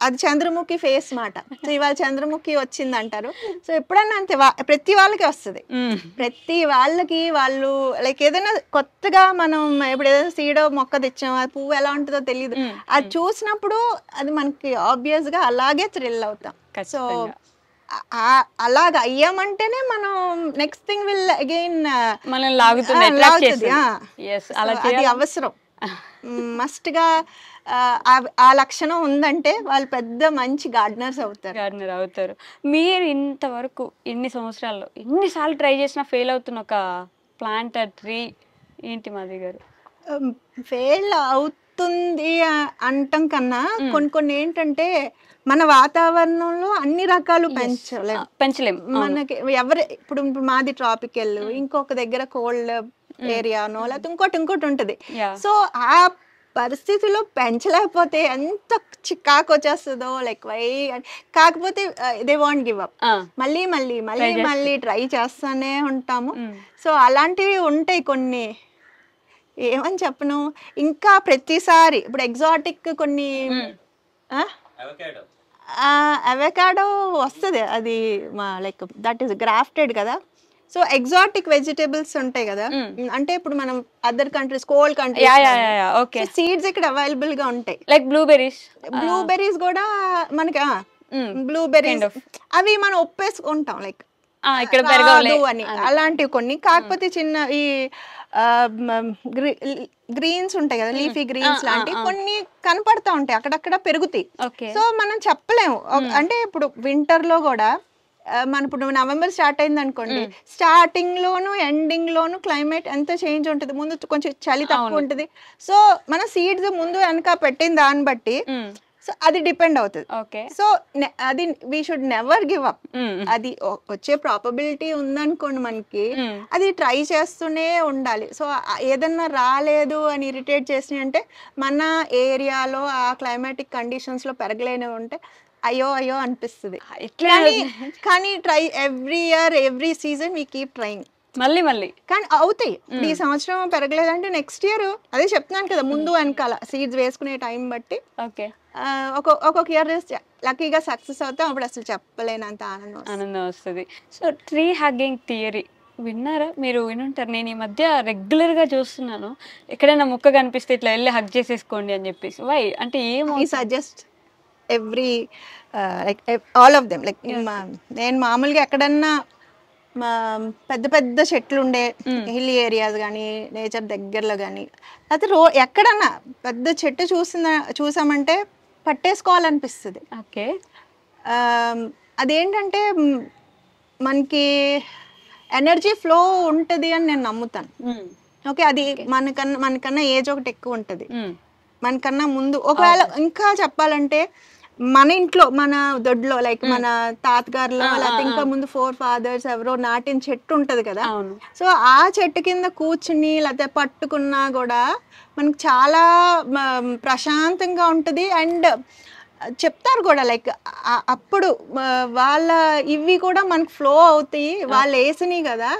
Speaker 2: అది చంద్రముఖి ఫేస్ మాట. సో ఇవాళ చంద్రముఖి వచ్చింది అంటారు. సో ఎప్పుడన్నా అంతే, ప్రతి వాళ్ళకి వస్తుంది. ప్రతి వాళ్ళకి వాళ్ళు లైక్ ఏదైనా కొత్తగా మనం ఇప్పుడు ఏదైనా సీడో మొక్క తెచ్చాం, అది పువ్వు ఎలా ఉంటుందో తెలియదు, అది చూసినప్పుడు అది మనకి ఆబ్వియస్ గా అలాగే థ్రిల్ అవుతాం. సో అలాగ అయ్యామంటేనే మనం నెక్స్ట్ థింగ్ విల్ అగైన్ మనల్ని లాగుతుంది. అది అవసరం, మస్ట్ గా. ఆ లక్షణం ఉందంటే వాళ్ళు పెద్ద మంచి గార్డెనర్ అవుతారు. మీరు ఇంతవరకు ఎన్ని సంవత్సరాల్లో ఎన్నిసార్లు ట్రై చేసినా ఫెయిల్ అవుతున్న ఒక ప్లాంట్ ట్రీ ఏంటి మాది గారు? ఫెయిల్ అవుతుంది అంటాం కన్నా కొన్ని ఏంటంటే మన వాతావరణంలో అన్ని రకాలు పెంచలేం. మనకి ఇప్పుడు మాది ట్రాపికల్, ఇంకొక దగ్గర కోల్డ్ ఏరియానో లేకపోతే ఇంకోటి ఉంటది. సో ఆ పరిస్థితిలో పెంచలేకపోతే ఎంత చికాకు వచ్చేస్తుందో, లైక్ కాకపోతే దే వాంట్ గివ్ అప్, మళ్ళీ ట్రై చేస్తానే ఉంటాము. సో అలాంటివి ఉంటాయి కొన్ని, ఏమని చెప్పను. ఇంకా ప్రతిసారి ఇప్పుడు ఎగ్జాటిక్ కొన్ని అవకాడో వస్తుంది, అది లైక్ దట్ ఈస్ గ్రాఫ్టెడ్ కదా. సో ఎగ్జాటిక్ వెజిటేబుల్స్ ఉంటాయి కదా, అంటే ఇప్పుడు మనం other countries, cold countries seeds ఇక్కడ అవైలబుల్ గా ఉంటాయి. లైక్ బ్లూబెర్రీస్ కూడా మనకి బ్లూబెర్రీస్ అవి మనం ఒప్పేసుకుంటాం. లైక్
Speaker 3: ఇక్కడ
Speaker 2: రాదు
Speaker 3: పెరగవులే
Speaker 2: అని
Speaker 3: అని.
Speaker 2: అలాంటివి కొన్ని. కాకపోతే చిన్న ఈ గ్రీన్స్ ఉంటాయి కదా, లీఫీ గ్రీన్స్ లాంటివి కొన్ని కనపడతా ఉంటాయి, అక్కడక్కడ పెరుగుతాయి.
Speaker 3: ఓకే.
Speaker 2: సో మనం చెప్పలేము. అంటే ఇప్పుడు వింటర్ లో కూడా మన ఇప్పుడు నవంబర్ స్టార్ట్ అయింది అనుకోండి, స్టార్టింగ్ లోను ఎండింగ్ లోను క్లైమేట్ ఎంత చేంజ్ ఉంటుంది. ముందు కొంచెం చలి తక్కువ ఉంటుంది. సో మన సీడ్స్ ముందు వెనక పెట్టిన దాన్ని బట్టి సో అది డిపెండ్ అవుతుంది.
Speaker 3: ఓకే.
Speaker 2: సో అది we should never give up. అది వచ్చే ప్రాబబిలిటీ ఉందనుకోండి మనకి, అది ట్రై చేస్తూనే ఉండాలి. సో ఏదన్నా రాలేదు అని ఇరిటేట్ చేసినాయి అంటే మన ఏరియాలో ఆ క్లైమాటిక్ కండిషన్స్ లో పెరగలేనివి ఉంటే అయ్యో అయ్యో అనిపిస్తుంది. కానీ try every year every season we keep trying.
Speaker 3: మళ్ళీ
Speaker 2: కానీ అవుతాయి. ఈ సంవత్సరం పెరగలేదంటే నెక్స్ట్ ఇయర్ అదే చెప్తున్నాను కదా, ముందు వెనకాల సీడ్స్ వేసుకునే టైం బట్టి
Speaker 3: ఓకే
Speaker 2: ఒక్కొక్క ఇయర్ లక్కీగా సక్సెస్ అవుతాం. అప్పుడు అసలు చెప్పలేనంత ఆనందం
Speaker 3: వస్తుంది. సో ట్రీ హగ్గింగ్ థియరీ విన్నారా? మీరు వినుంటారు. నేను ఈ మధ్య రెగ్యులర్గా చూస్తున్నాను, ఎక్కడైనా మొక్క కనిపిస్తే ఇట్లా వెళ్ళి హగ్ చేసేసుకోండి అని చెప్పేసి. వై అంటే
Speaker 2: ఈ suggest every like all of them. Like నేను మామూలుగా ఎక్కడన్నా పెద్ద పెద్ద చెట్లు ఉండే హిల్ ఏరియాస్ కానీ నేచర్ దగ్గరలో కానీ అయితే ఎక్కడన్నా పెద్ద చెట్టు చూసామంటే పట్టేసుకోవాలనిపిస్తుంది.
Speaker 3: ఓకే.
Speaker 2: అదేంటంటే మనకి ఎనర్జీ ఫ్లో ఉంటుంది అని నేను నమ్ముతాను. ఓకే. అది మనకన్నా ఏజ్ ఒకటి ఎక్కువ ఉంటుంది, మనకన్నా ముందు. ఒకవేళ ఇంకా చెప్పాలంటే మన ఇంట్లో మన దొడ్లో లైక్ మన తాతగారులో లేకపోతే ఇంకా ముందు 4 fathers ఎవరో నాటిన చెట్టు ఉంటది కదా. సో ఆ చెట్టు కింద కూర్చుని లేకపోతే పట్టుకున్నా కూడా మనకు చాలా ప్రశాంతంగా ఉంటుంది. అండ్ చెప్తారు కూడా లైక్ అప్పుడు వాళ్ళ ఇవి కూడా మనకు ఫ్లో అవుతాయి, వాళ్ళు వేసినాయి కదా.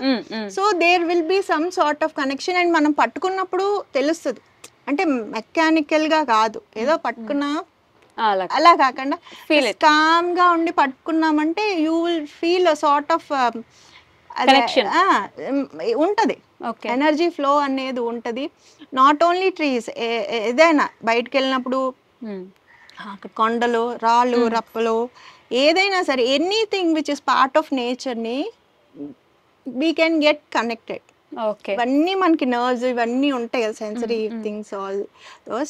Speaker 2: So there will be some sort of connection. And మనం పట్టుకున్నప్పుడు తెలుస్తుంది, అంటే మెకానికల్ గా కాదు, ఏదో పట్టుకున్నా అలా కాకుండా కామ్ గా ఉండి పట్టుకున్నామంటే you will feel sort of ఉంటది, ఎనర్జీ ఫ్లో అనేది ఉంటది. నాట్ ఓన్లీ ట్రీస్, ఏదైనా బయటకు వెళ్ళినప్పుడు కొండలు రాళ్ళు రప్పలు ఏదైనా సరే, anything which is part of nature ని వీ కెన్ గెట్ కనెక్టెడ్. ఇవన్నీ మనకి నర్వ్స్ ఇవన్నీ ఉంటాయి కదా, sensory things all.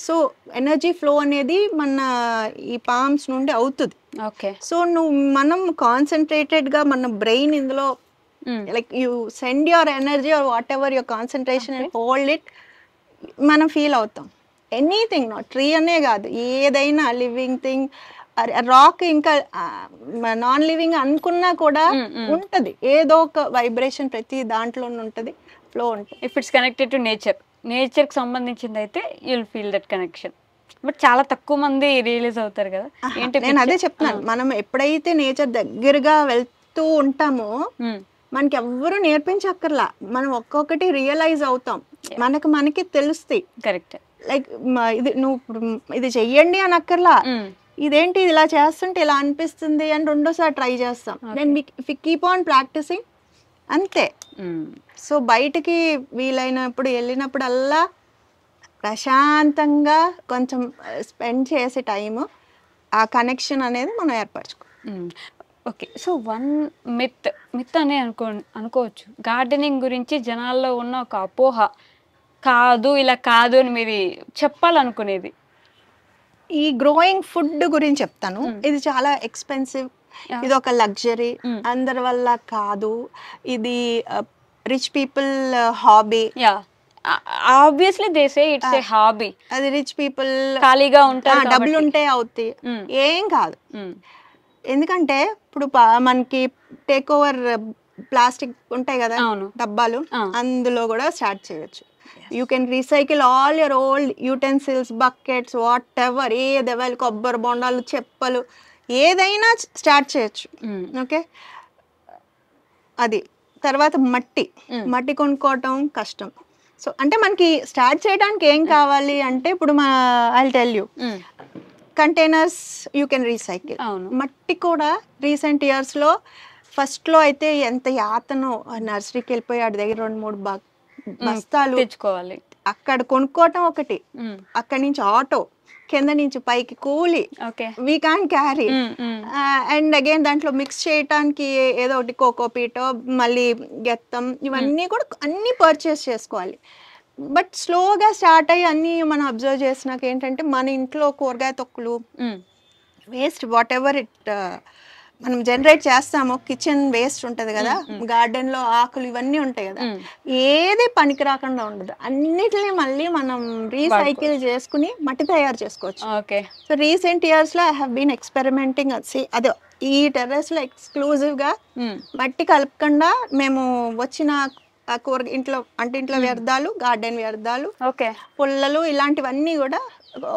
Speaker 2: So energy flow అనేది మన ఈ పామ్స్ నుండి అవుతుంది. సో మనం కాన్సన్ట్రేటెడ్ గా మన బ్రెయిన్ ఇందులో like you send your energy or whatever your concentration and hold it, మనం ఫీల్ అవుతాం. ఎనీథింగ్, నాట్ ట్రీ అనే కాదు, ఏదైనా లివింగ్ థింగ్, రాక్ ఇంకా నాన్ లివింగ్ అనుకున్నా కూడా ఉంటది ఏదో ఒక వైబ్రేషన్, ప్రతి దాంట్లో ఉంటది, ఫ్లో ఉంటుంది.
Speaker 3: If it's connected to nature కి సంబంధించింది అయితే you'll feel that connection. But చాలా తక్కువ మంది రియలైజ్ అవుతారు కదా.
Speaker 2: నేను అదే చెప్తున్నాను, మనం ఎప్పుడైతే నేచర్ దగ్గరగా వెళ్తూ ఉంటామో మనకి ఎవ్వరూ నేర్పించక్కర్లా, మనం ఒక్కొక్కటి రియలైజ్ అవుతాం, మనకి తెలుస్తాయి.
Speaker 3: కరెక్ట్.
Speaker 2: లైక్ ఇది నువ్వు ఇది చెయ్యండి అని అక్కర్లా, ఇదేంటి ఇలా చేస్తుంటే ఇలా అనిపిస్తుంది అని రెండోసారి ట్రై చేస్తాం. నేను కీప్ ఆన్ ప్రాక్టీసింగ్ అంతే. సో బయటికి వీలైనప్పుడు వెళ్ళినప్పుడల్లా ప్రశాంతంగా కొంచెం స్పెండ్ చేసే టైము, ఆ కనెక్షన్ అనేది మనం ఏర్పరచుకో.
Speaker 3: ఓకే. సో వన్ మిత్ అనే అనుకోవచ్చు, గార్డెనింగ్ గురించి జనాల్లో ఉన్న ఒక అపోహ, కాదు ఇలా కాదు అని మీరు చెప్పాలనుకునేది.
Speaker 2: ఈ గ్రోయింగ్ ఫుడ్ గురించి చెప్తాను. ఇది చాలా ఎక్స్పెన్సివ్, ఇది ఒక లగ్జరీ, అందరి వల్ల కాదు, ఇది rich people hobby.
Speaker 3: Obviously they say it's a hobby.
Speaker 2: అది రిచ్ పీపుల్
Speaker 3: ఖాళీగా ఉంటారు,
Speaker 2: డబ్బులు ఉంటే అవుతాయి, ఏం కాదు. ఎందుకంటే ఇప్పుడు మనకి టేక్ ఓవర్ ప్లాస్టిక్ ఉంటాయి కదా డబ్బాలు, అందులో కూడా స్టార్ట్ చేయొచ్చు. You can recycle all your old utensils, buckets, whatever, ఏదెవల్ కొబ్బరి బొండాలు, చెప్పలు, ఏదైనా స్టార్ట్ చేయొచ్చు. ఓకే. అది తర్వాత మట్టి కొనుక్కోవటం కష్టం. సో అంటే మనకి స్టార్ట్ చేయడానికి ఏం కావాలి అంటే, ఇప్పుడు I tell you, containers you can recycle. మట్టి కూడా రీసెంట్ ఇయర్స్లో ఫస్ట్లో అయితే ఎంత యాతనో, నర్సరీకి వెళ్ళిపోయి వాడి దగ్గర 2-3 బస్తాలు
Speaker 3: తెచ్చుకోవాలి.
Speaker 2: అక్కడ కొనుక్కోవటం ఒకటి, అక్కడి నుంచి ఆటో, కింద నుంచి పైకి కూలి,
Speaker 3: okay.
Speaker 2: We can carry. And again దాంట్లో మిక్స్ చేయటానికి ఏదో ఒకటి కోకోపీటో, మళ్ళీ గెత్తం, ఇవన్నీ కూడా అన్నీ పర్చేస్ చేసుకోవాలి. బట్ స్లోగా స్టార్ట్ అయ్యి అన్నీ మనం అబ్జర్వ్ చేసినాక ఏంటంటే మన ఇంట్లో కూరగాయ తొక్కులు, వేస్ట్ వాట్ ఎవర్ ఇట్ మనం జనరేట్ చేస్తామో, కిచెన్ వేస్ట్ ఉంటుంది కదా, గార్డెన్ లో ఆకులు ఇవన్నీ ఉంటాయి కదా, ఏది పనికి రాకుండా ఉండదు. అన్నిటిని మళ్ళీ మనం రీసైకిల్ చేసుకుని మట్టి తయారు చేసుకోవచ్చు.
Speaker 3: ఓకే.
Speaker 2: సో రీసెంట్ ఇయర్స్ లో ఐ హావ్ బీన్ ఎక్స్పెరిమెంటింగ్. అదే ఈ టెర్రస్ లో ఎక్స్క్లూజివ్ గా మట్టి కలపకుండా మేము వచ్చిన ఇంట్లో అంటే ఇంట్లో వ్యర్థాలు, గార్డెన్ వ్యర్థాలు, పుల్లలు, ఇలాంటివన్నీ కూడా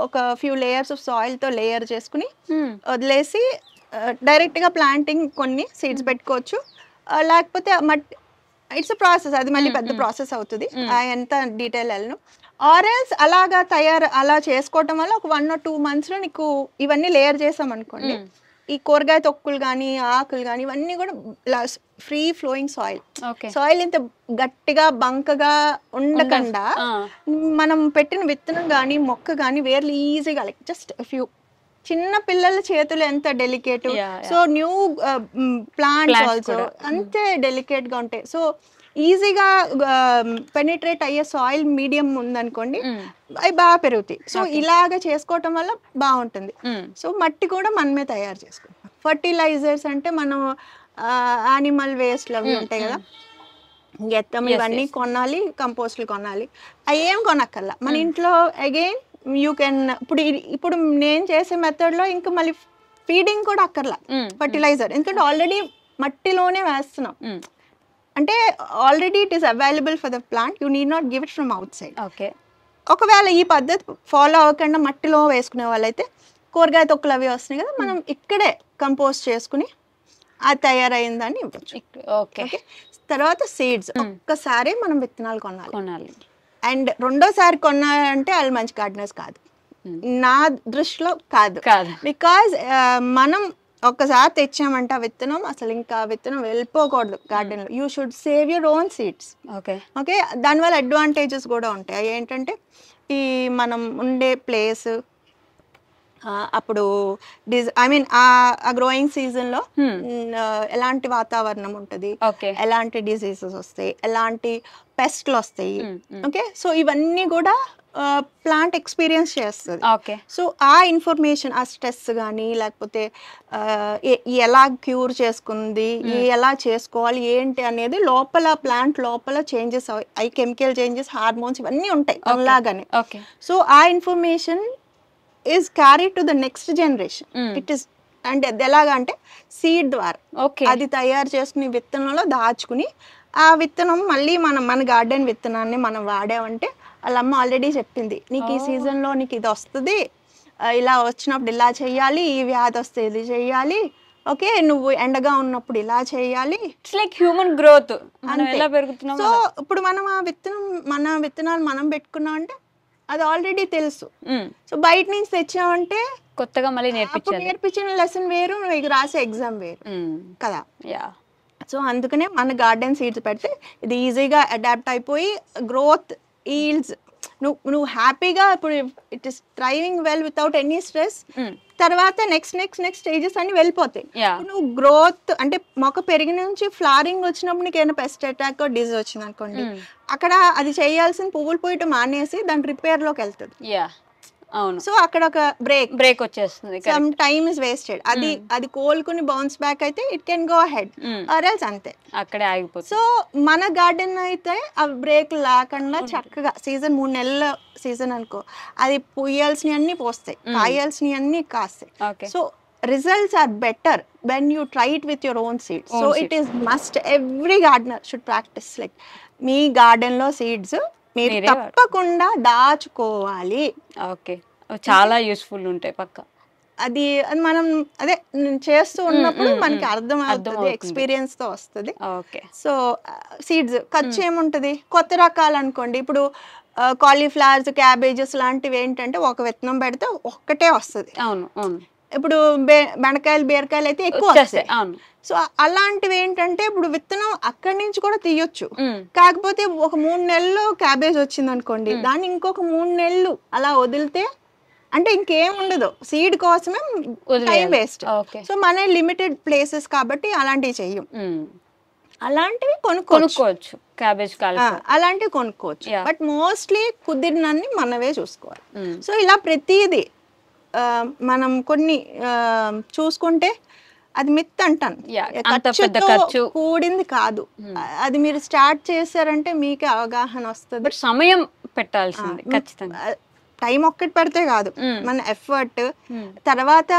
Speaker 2: ఒక ఫ్యూ లేయర్స్ ఆఫ్ సాయిల్ తో లేయర్ చేసుకుని వదిలేసి డైరెక్ట్ గా ప్లాంటింగ్ కొన్ని సీడ్స్ పెట్టుకోవచ్చు. లేకపోతే ఇట్స్ ప్రాసెస్, అది మళ్ళీ పెద్ద ప్రాసెస్ అవుతుంది, ఎంత డీటెయిల్ వెళ్ళను. ఆరెల్స్ అలాగా అలా చేసుకోవటం వల్ల ఒక 1 or 2 months లో నీకు ఇవన్నీ లేయర్ చేసాం అనుకోండి, ఈ కూరగాయ తొక్కులు కానీ ఆకులు కానీ ఇవన్నీ కూడా ఫ్రీ ఫ్లోయింగ్ సాయిల్. సాయిల్ ఇంత గట్టిగా బంకగా ఉండకుండా మనం పెట్టిన విత్తనం కానీ మొక్క కానీ వేర్లు ఈజీగా, లైక్ జస్ట్ ఫ్యూ, చిన్న పిల్లల చేతులు ఎంత delicate, so new plants also అంతే డెలికేట్ గా ఉంటాయి. సో ఈజీగా పెనిట్రేట్ అయ్యే సాయిల్ మీడియం ఉందనుకోండి, అవి బాగా పెరుగుతాయి. సో ఇలాగ చేసుకోవటం వల్ల బాగుంటుంది. సో మట్టి కూడా మనమే తయారు చేసుకుంటాం. ఫర్టిలైజర్స్ అంటే మనం యానిమల్ వేస్ట్లు అవి ఉంటాయి కదా, గెత్తం, ఇవన్నీ కొనాలి, కంపోస్ట్లు కొనాలి. అవి ఏం కొనక్కర్లా, మన ఇంట్లో అగైన్ యూ కెన్. ఇప్పుడు నేను చేసే మెథడ్ లో ఇంకా మళ్ళీ ఫీడింగ్ కూడా అక్కర్లా ఫర్టిలైజర్, ఎందుకంటే ఆల్రెడీ మట్టిలోనే వేస్తున్నాం. అంటే already it is available for the plant, you need not give it from out side. ఒకవేళ ఈ పద్ధతి ఫాలో అవ్వకుండా మట్టిలో వేసుకునే వాళ్ళైతే కూరగాయ తొక్కులు అవి వస్తున్నాయి కదా, మనం ఇక్కడే కంపోస్ట్ చేసుకుని అది తయారైందని ఇవ్వచ్చు. తర్వాత సీడ్స్ ఒక్కసారి మనం విత్తనాలు కొనాలి. అండ్ రెండోసారి కొన్నారంటే వాళ్ళు మంచి గార్డెనర్స్ కాదు, నా దృష్టిలో కాదు. బికాజ్ మనం ఒక్కసారి తెచ్చామంటే ఆ విత్తనం అసలు ఇంకా విత్తనం వెళ్ళిపోకూడదు గార్డెన్ లో. You should save your own seeds. Okay, దానివల్ల అడ్వాంటేజెస్ కూడా ఉంటాయి. ఏంటంటే ఈ మనం ఉండే ప్లేస్, అప్పుడు ఆ గ్రోయింగ్ సీజన్ లో ఎలాంటి వాతావరణం ఉంటది, ఎలాంటి డిసీజెస్ వస్తాయి, ఎలాంటి పెస్ట్లు వస్తాయి. ఓకే, సో ఇవన్నీ కూడా ప్లాంట్ ఎక్స్పీరియన్స్ చేస్తుంది. సో ఆ ఇన్ఫర్మేషన్, ఆ స్ట్రెస్ కానీ లేకపోతే ఎలా క్యూర్ చేసుకుంది, ఎలా చేసుకోవాలి ఏంటి అనేది లోపల ప్లాంట్ లోపల చేంజెస్ అవి, కెమికల్ చేంజెస్, హార్మోన్స్ ఇవన్నీ ఉంటాయి అలాగానే. సో ఆ information is carried to the next generation. It is, అంటే అది ఎలాగా అంటే సీడ్ ద్వారా అది తయారు చేసుకుని విత్తనంలో దాచుకుని, ఆ విత్తనం మళ్ళీ మన గార్డెన్ విత్తనాన్ని మనం వాడామంటే వాళ్ళ అమ్మ ఆల్రెడీ చెప్పింది, నీకు ఈ సీజన్ లో నీకు ఇది వస్తుంది, ఇలా వచ్చినప్పుడు ఇలా చెయ్యాలి, ఈ వ్యాధి వస్తే ఇది చెయ్యాలి, ఓకే నువ్వు ఎండగా ఉన్నప్పుడు ఇలా చేయాలి.
Speaker 3: It's like human growth. So
Speaker 2: ఇప్పుడు మనం ఆ విత్తనాలు మనం పెట్టుకున్నాం అంటే అది ఆల్రెడీ తెలుసు. సో బయట నుంచి తెచ్చామంటే
Speaker 3: కొత్తగా మళ్ళీ
Speaker 2: నేర్పించిన లెసన్ వేరు, నువ్వు రాసే ఎగ్జామ్ వేరు కదా. సో అందుకనే మన గార్డెన్ సీడ్స్ పెడితే ఇది ఈజీగా అడాప్ట్ అయిపోయి గ్రోత్, ఈల్డ్స్, నువ్వు హ్యాపీగా ఇప్పుడు it is thriving well without any stress. తర్వాత నెక్స్ట్ స్టేజెస్ అన్ని వెళ్ళిపోతాయి. నువ్వు గ్రోత్ అంటే మొక్క పెరిగిన నుంచి ఫ్లవరింగ్ వచ్చినప్పుడు నీకు ఏమైనా పెస్ట్ అటాక్ డిజీజ్ వచ్చింది అనుకోండి, అక్కడ అది చేయాల్సిన పువ్వులు పోయటం మానేసి దాని రిపేర్ లోకి వెళ్తుంది. సో అక్కడ ఒక బ్రేక్
Speaker 3: వచ్చేస్తుంది,
Speaker 2: సమ్ టైమ్ ఇస్ వేస్టెడ్. అది కోలుకుని బౌన్స్ బ్యాక్ అయితే ఇట్ కెన్ గో అహెడ్, ఆర్ఎల్స్ అంతే అక్కడే ఆగిపోతుంది. సో మన గార్డెన్ అయితే ఆ బ్రేక్ లేకుండా చక్కగా సీజన్ 3 నెలల సీజన్ అనుకో, అది పుయ్యాల్సినవి అన్ని పోస్తాయి, కాయాల్సినవి అన్ని కాస్తాయి. So results are better when you try it with your own seeds. So it is must, every gardener should practice, like me garden లో సీడ్స్ మీరు తప్పకుండా దాచుకోవాలి.
Speaker 3: ఓకే, చాలా యూస్ఫుల్ ఉంటాయి పక్క.
Speaker 2: అది మనం అదే చేస్తూ ఉన్నప్పుడు మనకి అర్థం అవుతుంది, ఎక్స్పీరియన్స్ తో వస్తుంది. సో సీడ్స్ ఖర్చు ఏముంటది, కొత్త రకాలు అనుకోండి, ఇప్పుడు కాలీఫ్లవర్స్, క్యాబేజెస్ లాంటివి ఏంటంటే ఒక విత్తనం పెడితే ఒక్కటే వస్తుంది. ఇప్పుడు బెండకాయలు బీరకాయలు అయితే ఎక్కువ వస్తాయి. సో అలాంటివి ఏంటంటే ఇప్పుడు విత్తనం అక్కడి నుంచి కూడా తీయొచ్చు. కాకపోతే ఒక 3 నెలలు క్యాబేజ్ వచ్చింది అనుకోండి, దాన్ని ఇంకొక 3 నెలలు అలా వదిలితే అంటే ఇంకేం ఉండదు, సీడ్ కోసమే టైం వేస్ట్. సో మన లిమిటెడ్ ప్లేసెస్ కాబట్టి అలాంటివి చెయ్యం. అలాంటివి కొనుక్కోవచ్చు, క్యాబేజ్ అలాంటివి కొనుక్కోవచ్చు. బట్ మోస్ట్లీ కుదిరినన్ని మనమే చూసుకోవాలి. సో ఇలా ప్రతిదీ మనం కొన్ని చూసుకుంటే అది మిత్ అంటాను, ఖర్చుతో కూడింది కాదు. అది మీరు స్టార్ట్ చేశారంటే మీకే అవగాహన వస్తుంది.
Speaker 3: సమయం పెట్టాల్సింది ఖచ్చితంగా.
Speaker 2: టైం ఒక్కటి పెడితే కాదు, మన ఎఫర్ట్. తర్వాత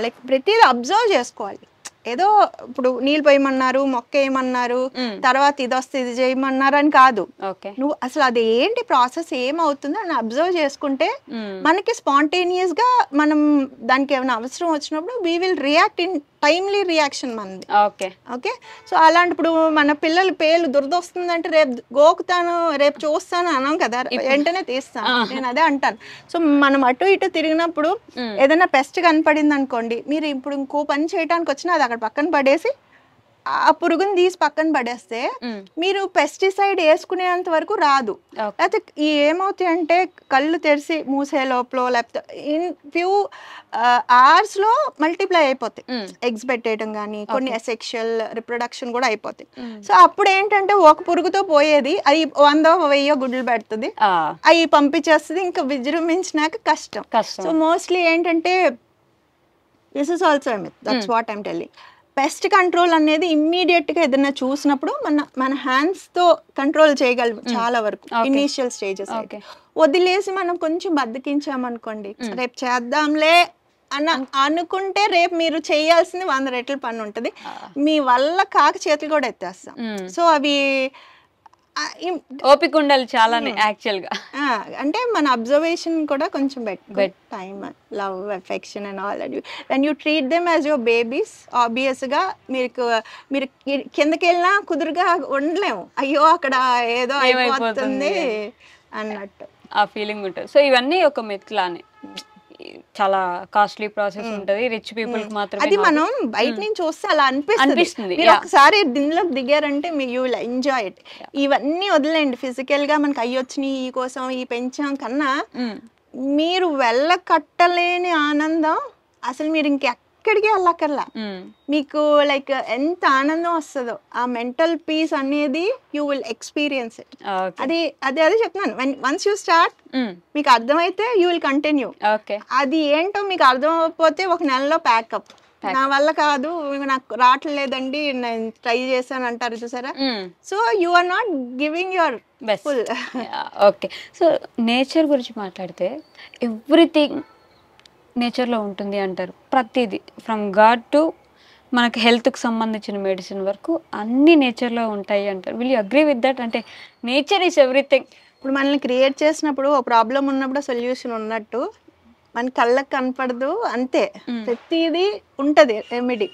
Speaker 2: లైక్ ప్రతిదీ అబ్జర్వ్ చేసుకోవాలి. ఏదో ఇప్పుడు నీళ్ళు పోయమన్నారు, మొక్క వేయమన్నారు, తర్వాత ఇది వస్తే ఇది చేయమన్నారు అని కాదు. నువ్వు అసలు అది ఏంటి ప్రాసెస్ ఏమవుతుందో అని అబ్జర్వ్ చేసుకుంటే మనకి స్పాంటేనియస్ గా మనం దానికి ఏమైనా అవసరం వచ్చినప్పుడు we will react in timely reaction మనది. ఓకే. సో అలాంటి ఇప్పుడు మన పిల్లలు పేర్లు దురదొస్తుందంటే రేపు గోకుతాను, రేపు చూస్తాను అన్నాం కదా, వెంటనే తీస్తాను. నేను అదే అంటాను. సో మనం అటు ఇటు తిరిగినప్పుడు ఏదైనా పెస్ట్ కనపడింది అనుకోండి, మీరు ఇప్పుడు ఇంకో పని చేయడానికి వచ్చినా అది అక్కడ పక్కన పడేసి ఆ పురుగుని తీసి పక్కన పడేస్తే మీరు పెస్టిసైడ్ వేసుకునేంత వరకు రాదు. లేకపోతే ఏమవుతాయి అంటే కళ్ళు తెరిచి మూసే లోపల లేకపోతే ఇన్ ఫ్యూ అవర్స్ లో మల్టిప్లై అయిపోతాయి. ఎగ్స్ పెట్టేయడం కానీ కొన్ని అసెక్షువల్ రిప్రొడక్షన్ కూడా అయిపోతాయి. సో అప్పుడు ఏంటంటే ఒక పురుగుతో పోయేది అది 100-1000 గుడ్లు పెడుతుంది, అవి పంపించేస్తుంది. ఇంకా విజృంభించినాక కష్టం. సో మోస్ట్లీ ఏంటంటే this is also myth. That's what I'm telling. Pest control అనేది ఇమ్మీడియట్ గా ఏదైనా చూసినప్పుడు మన హ్యాండ్స్ తో కంట్రోల్ చేయగలం చాలా వరకు ఇనీషియల్ స్టేజెస్. వదిలేసి మనం కొంచెం బద్దకించామనుకోండి, రేపు చేద్దాంలే అనుకుంటే రేపు మీరు చేయాల్సింది 100 రెట్ల పని ఉంటుంది. మీ వల్ల కాక చేతులు కూడా ఎత్తేస్తాం. సో అవి
Speaker 3: ఓపిక ఉండాలి చాలానే యాక్చువల్ గా.
Speaker 2: అంటే మన అబ్జర్వేషన్ కూడా కొంచెం బెట్ time, love, affection and all that. When you treat them as your babies, obvious గా మీరు కిందకి వెళ్ళినా కుదురుగా ఉండలేము, అయ్యో అక్కడ ఏదో అయిపోతుంది అన్నట్టు
Speaker 3: ఆ ఫీలింగ్ ఉంటుంది. సో ఇవన్నీ ఒక మిత్లానే చాలా కాస్ట్లీ ప్రాసెస్ ఉంటది, రిచ్ పీపుల్ కి మాత్రమే.
Speaker 2: అది మనం బయట నుంచి వస్తే అలా అనిపిస్తుంది. మీరు ఒకసారి దీనిలోకి దిగారంటే మీరు యూ విల్ ఎంజాయ్ ఇట్. ఇవన్నీ వదిలేండి, ఫిజికల్ గా మనకి అయ్యొచ్చినాయి ఈ కోసం ఈ పెంచాం కన్నా మీరు వెళ్ళకట్టలేని ఆనందం అసలు మీరు ఇంకెక్కడికి వెళ్ళక్కర్లా. మీకు లైక్ ఎంత ఆనందం వస్తుందో ఆ మెంటల్ పీస్ అనేది యూ విల్ ఎక్స్పీరియన్స్ ఇట్. అది చెప్తున్నాను. వన్స్ యూ స్టార్ట్ మీకు అర్థమైతే యూ విల్ కంటిన్యూ. అది ఏంటో మీకు అర్థం అవ్వకపోతే ఒక నెలలో ప్యాకప్, నా వల్ల కాదు, నాకు రావట్లేదండి, నేను ట్రై చేశాను అంటారు చూసారా. So you are not giving your best.
Speaker 3: Okay. So nature గురించి మాట్లాడితే ఎవ్రీథింగ్ నేచర్లో ఉంటుంది అంటారు. ప్రతిదీ ఫ్రమ్ గాడ్ టు మనకి హెల్త్కి సంబంధించిన మెడిసిన్ వరకు అన్నీ నేచర్లో ఉంటాయి అంటారు. Will you agree with that? అంటే నేచర్ ఈస్ ఎవ్రీథింగ్.
Speaker 2: ఇప్పుడు మనల్ని క్రియేట్ చేసినప్పుడు ఒక ప్రాబ్లం ఉన్నప్పుడు సొల్యూషన్ ఉన్నట్టు మన కళ్ళకి కనపడదు అంతే, ప్రతిదీ ఉంటుంది రెమెడీ.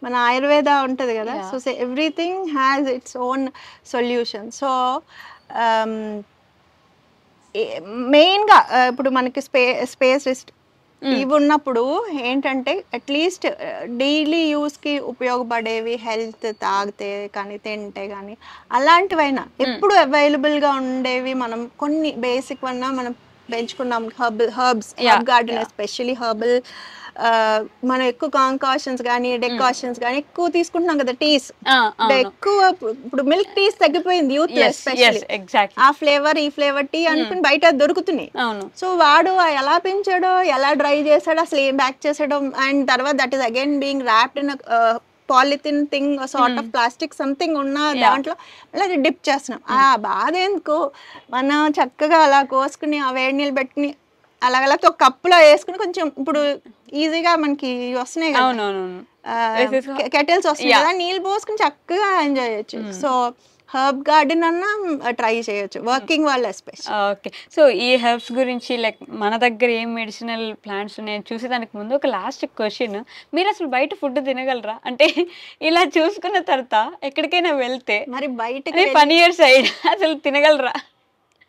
Speaker 2: మన ఆయుర్వేద ఉంటుంది కదా. So everything has its own solution. So మెయిన్గా ఇప్పుడు మనకి స్పేస్ రిస్ట్ ఇవి ఉన్నప్పుడు ఏంటంటే అట్లీస్ట్ డైలీ యూస్కి ఉపయోగపడేవి, హెల్త్ తాగితే కానీ తింటే కానీ అలాంటివైనా ఎప్పుడు అవైలబుల్గా ఉండేవి మనం కొన్ని బేసిక్ వన్నా మనం పెంచుకున్నాం. Herb garden especially herbal. మనం ఎక్కువ కాంకాషన్స్ కానీ డెకాషన్స్ కానీ ఎక్కువ తీసుకుంటున్నాం కదా. టీస్ ఎక్కువ ఇప్పుడు మిల్క్ టీస్ తగ్గిపోయింది యూత్ ఎస్పెషల్లీ. ఆ ఫ్లేవర్ ఈ ఫ్లేవర్ టీ అనుకుని బయట దొరుకుతున్నాయి. సో వాడు ఎలా పెంచాడో ఎలా డ్రై చేశాడో అసలు ఏం బ్యాక్ చేసాడో, అండ్ తర్వాత that is again being wrapped in polythene thing sort of plastic something ఉన్న దాంట్లో అలా డిప్ చేస్తున్నాం. ఆ బాధ ఎందుకు, మనం చక్కగా అలా కోసుకుని ఆ వేడి నీళ్ళు పెట్టుకుని అలాగలా ఒక కప్పులో వేసుకుని కొంచెం ఇప్పుడు ఈజీగా మనకి వస్తున్నాయి కదా కెటిల్స్ వస్తున్నాయి కదా, నీళ్ళు పోసుకుని చక్కగా ఎంజాయ్ చేయొచ్చు. సో హర్బ్ గార్డెన్ అన్నా ట్రై చేయొచ్చు వర్కింగ్ వాళ్ళు ఎస్పెషల్.
Speaker 3: ఓకే. సో ఈ హెర్బ్స్ గురించి లైక్ మన దగ్గర ఏం మెడిసినల్ ప్లాంట్స్ నేను చూసేదానికి ముందు ఒక లాస్ట్ క్వశ్చన్, మీరు అసలు బయట ఫుడ్ తినగలరా? అంటే ఇలా చూసుకున్న తర్వాత ఎక్కడికైనా వెళ్తే
Speaker 2: మరి బయటకి
Speaker 3: పనీర్ సైడ్ అసలు తినగలరా?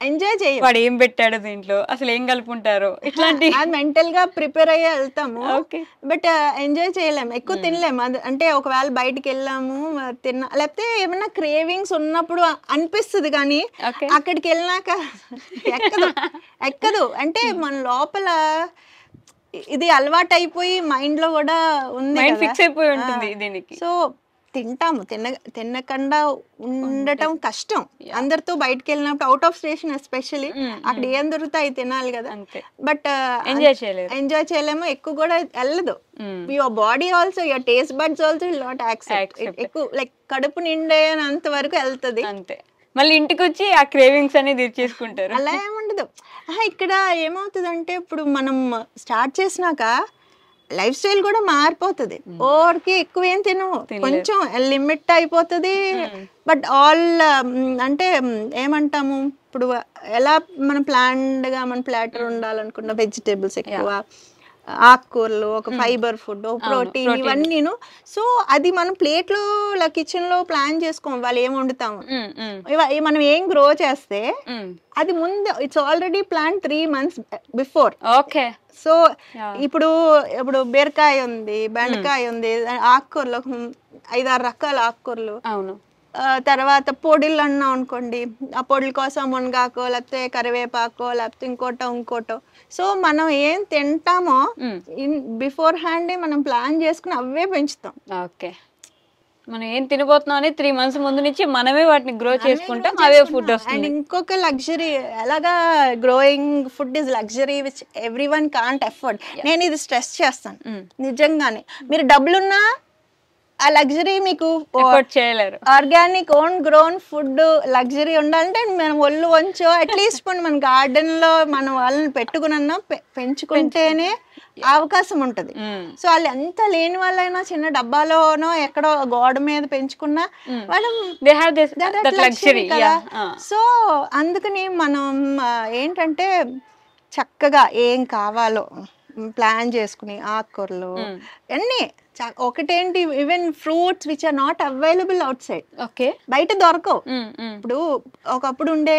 Speaker 2: ఎంజాయ్ చేయం.
Speaker 3: వాడు ఏం పెట్టాడు దీంట్లో, అసలు ఏం కలుపుంటారో ఇట్లాంటి
Speaker 2: అది మెంటల్ గా ప్రిపేర్ అయ్యి వెళ్తాము,
Speaker 3: ఓకే
Speaker 2: బట్ ఎంజాయ్ చేయలేము, ఎక్కువ తినలేము. అంటే ఒకవేళ బయటికి వెళ్ళాము తిన్నా, లేకపోతే ఏమైనా క్రేవింగ్స్ ఉన్నప్పుడు అనిపిస్తుంది, కానీ
Speaker 3: ఓకే
Speaker 2: అక్కడికి వెళ్ళినాక ఎక్కదు ఎక్కదు. అంటే మన లోపల ఇది అలవాటు అయిపోయి మైండ్ లో కూడా ఉంది
Speaker 3: మైండ్
Speaker 2: కదా.
Speaker 3: ఫిక్స్ అయిపోయి ఉంటుంది దీనికి.
Speaker 2: సో తింటాము, తినకుండా ఉండటం కష్టం. అందరితో బయటకు వెళ్ళినప్పుడు అవుట్ ఆఫ్ స్టేషన్ ఎస్పెషల్లీ అక్కడ ఏం దొరుకుతాయి తినాలి కదా,
Speaker 3: అంతే
Speaker 2: బట్ ఎంజాయ్ చేయలేము, ఎక్కువ కూడా వెళ్ళదు. Your body also, your taste buds also will not accept. ఎక్కువ లైక్ కడుపు నిండేంత వరకు వెళ్తుంది,
Speaker 3: అంతే. మళ్ళీ ఇంటికి వచ్చి ఆ క్రేవింగ్స్ అనేది తీర్చేసుకుంటారు.
Speaker 2: అలా ఏముండదు. ఇక్కడ ఏమవుతుందంటే ఇప్పుడు మనం స్టార్ట్ చేసినాక లైఫ్ స్టైల్ కూడా మారిపోతుంది. ఓరికి ఎక్కువ ఏం తినవు, కొంచెం లిమిట్ అయిపోతుంది. బట్ ఆల్ అంటే ఏమంటాము, ఇప్పుడు ఎలా మనం ప్లాన్డ్ గా మన ప్లాటర్ ఉండాలనుకున్న వెజిటేబుల్స్ ఎక్కువ, ఆకుకూరలు, ఒక ఫైబర్ ఫుడ్, ప్రోటీన్, ఇవన్నీను. సో అది మనం ప్లేట్లో కిచెన్ లో ప్లాన్ చేసుకోం, వాళ్ళు ఏం వండుతాము, మనం ఏం గ్రో చేస్తే అది ముందు it's already plan 3 months before.
Speaker 3: Okay
Speaker 2: so ఇప్పుడు బీరకాయ ఉంది, బెండకాయ ఉంది, ఆకుకూరలు 5-6 రకాల ఆకుకూరలు.
Speaker 3: అవును.
Speaker 2: తర్వాత పొడిలు అన్నాం అనుకోండి, ఆ పొడిల కోసం మునగాకో, లేకపోతే కరివేపాకో, లేకపోతే ఇంకోటో. సో మనం ఏం తింటామో బిఫోర్ హ్యాండ్ మనం ప్లాన్ చేసుకుని అవే పెంచుతాం.
Speaker 3: ఓకే, మనం ఏం తినబోతున్నాం అని 3 months ముందు నుంచి మనమే వాటిని గ్రో చేసుకుంటాం, అవే ఫుడ్ వస్తుంది.
Speaker 2: అండ్ ఇంకొక లగ్జరీ, ఎలాగా growing food is luxury which everyone can't afford. నేను ఇది స్ట్రెస్ చేస్తాను నిజంగానే. మీరు డబ్బులున్నా ఆ లగ్జరీ మీకు
Speaker 3: చేయలేరు.
Speaker 2: Organic own grown food luxury ఉండాలంటే మనం ఒళ్ళు వంచో అట్లీస్ట్ మన గార్డెన్ లో మన వాళ్ళని పెట్టుకున్నా పెంచుకుంటేనే అవకాశం ఉంటది. సో వాళ్ళు ఎంత లేని వాళ్ళైనా చిన్న డబ్బాలోనో ఎక్కడో గోడ మీద పెంచుకున్నా లగ్జరీ కదా. సో అందుకని మనం ఏంటంటే చక్కగా ఏం కావాలో ప్లాన్ చేసుకుని ఆకుకూరలు అన్నీ ఒకటేంటి, even fruits which are not available outside, బయట దొరకవు. ఇప్పుడు ఒకప్పుడు ఉండే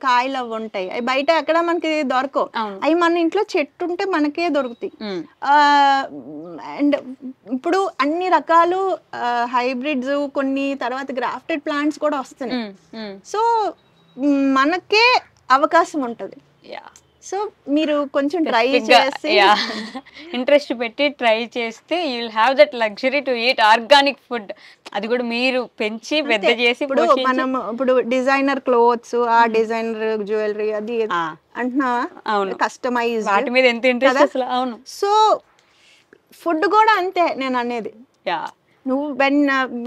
Speaker 2: కాయలు అవి ఉంటాయి, అవి బయట ఎక్కడ మనకి దొరకవు. అవి మన ఇంట్లో చెట్టు ఉంటే మనకే దొరుకుతాయి. అండ్ ఇప్పుడు అన్ని రకాలు హైబ్రిడ్స్, కొన్ని తర్వాత గ్రాఫ్టెడ్ ప్లాంట్స్ కూడా వస్తున్నాయి. సో మనకే అవకాశం ఉంటుంది. సో మీరు కొంచెం ట్రై చేసి
Speaker 3: ఇంట్రెస్ట్ పెట్టి ట్రై చేస్తే you will have that luxury to eat organic food. అది కూడా మీరు పెంచి పెద్ద చేసి.
Speaker 2: ఇప్పుడు మనం డిజైనర్ క్లోత్స్, ఆ డిజైనర్ జ్యువెలరీ అది అంటున్నావా, కస్టమైజ్,
Speaker 3: వాటి మీద ఎంత ఇంట్రెస్ట్ అసలు. అవును.
Speaker 2: సో ఫుడ్ కూడా అంతే నేను అనేది. నువ్వు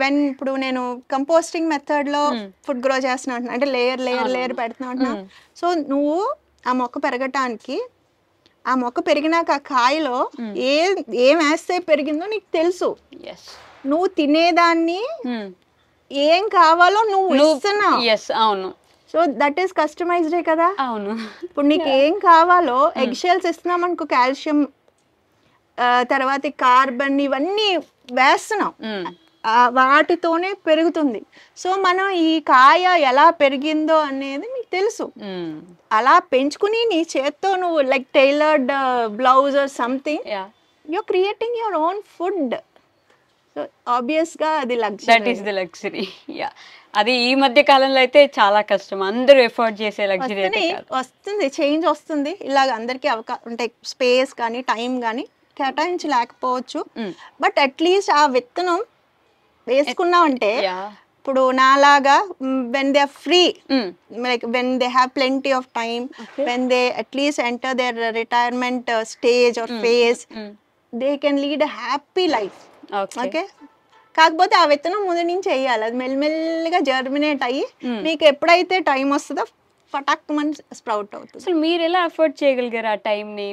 Speaker 2: వెన్ ఇప్పుడు నేను కంపోస్టింగ్ మెథడ్ లో ఫుడ్ గ్రో చేస్తున్నా అంటే లేయర్ పెడుతున్నా అంటున్నా. సో నువ్వు ఆ మొక్క పెరగటానికి, ఆ మొక్క పెరిగినాక ఆ కాయలో ఏం వేస్తే పెరిగిందో నీకు తెలుసు. నువ్వు తినేదాన్ని ఏం కావాలో నువ్వు ఇస్తున్నావు.
Speaker 3: అవును.
Speaker 2: సో దట్ ఈస్ కస్టమైజ్డే కదా.
Speaker 3: అవును.
Speaker 2: ఇప్పుడు నీకు ఏం కావాలో ఎగ్ షెల్స్ ఇస్తున్నాం అనుకో, కాల్షియం, తర్వాత కార్బన్, ఇవన్నీ వేస్తున్నాం, వాటితోనే పెరుగుతుంది. సో మనం ఈ కాయ ఎలా పెరిగిందో అనేది నీకు తెలుసు. అలా పెంచుకుని నీ చేత్తో నువ్వు like tailored blouse or something, you are creating your own food. So obvious గా అది luxury.
Speaker 3: That is the luxury. అది ఈ మధ్య కాలంలో అయితే చాలా కష్టం, అందరూ ఎఫోర్డ్ చేసే లగ్జరీ
Speaker 2: వస్తుంది, చేంజ్ వస్తుంది. ఇలాగ అందరికీ అంటే స్పేస్ కానీ టైం కానీ కేటాయించలేకపోవచ్చు, బట్ అట్లీస్ట్ ఆ విత్తనం వేసుకున్నామంటే, ఇప్పుడు నాలాగా when they are free, like when they have plenty of time, when they at least enter their retirement stage or phase, they can lead a happy life. Okay, కాకపోతే ఆ విత్తనం ముందు నుంచి వేయాలి, అది మెల్లిమెల్లిగా జర్మినేట్ అయ్యి మీకు ఎప్పుడైతే టైం వస్తుందో ఫటాక్ మని స్ప్రౌట్ అవుతుంది.
Speaker 3: అసలు మీరు ఎలా అఫోర్డ్ చేయగలిగారు ఆ టైం ని?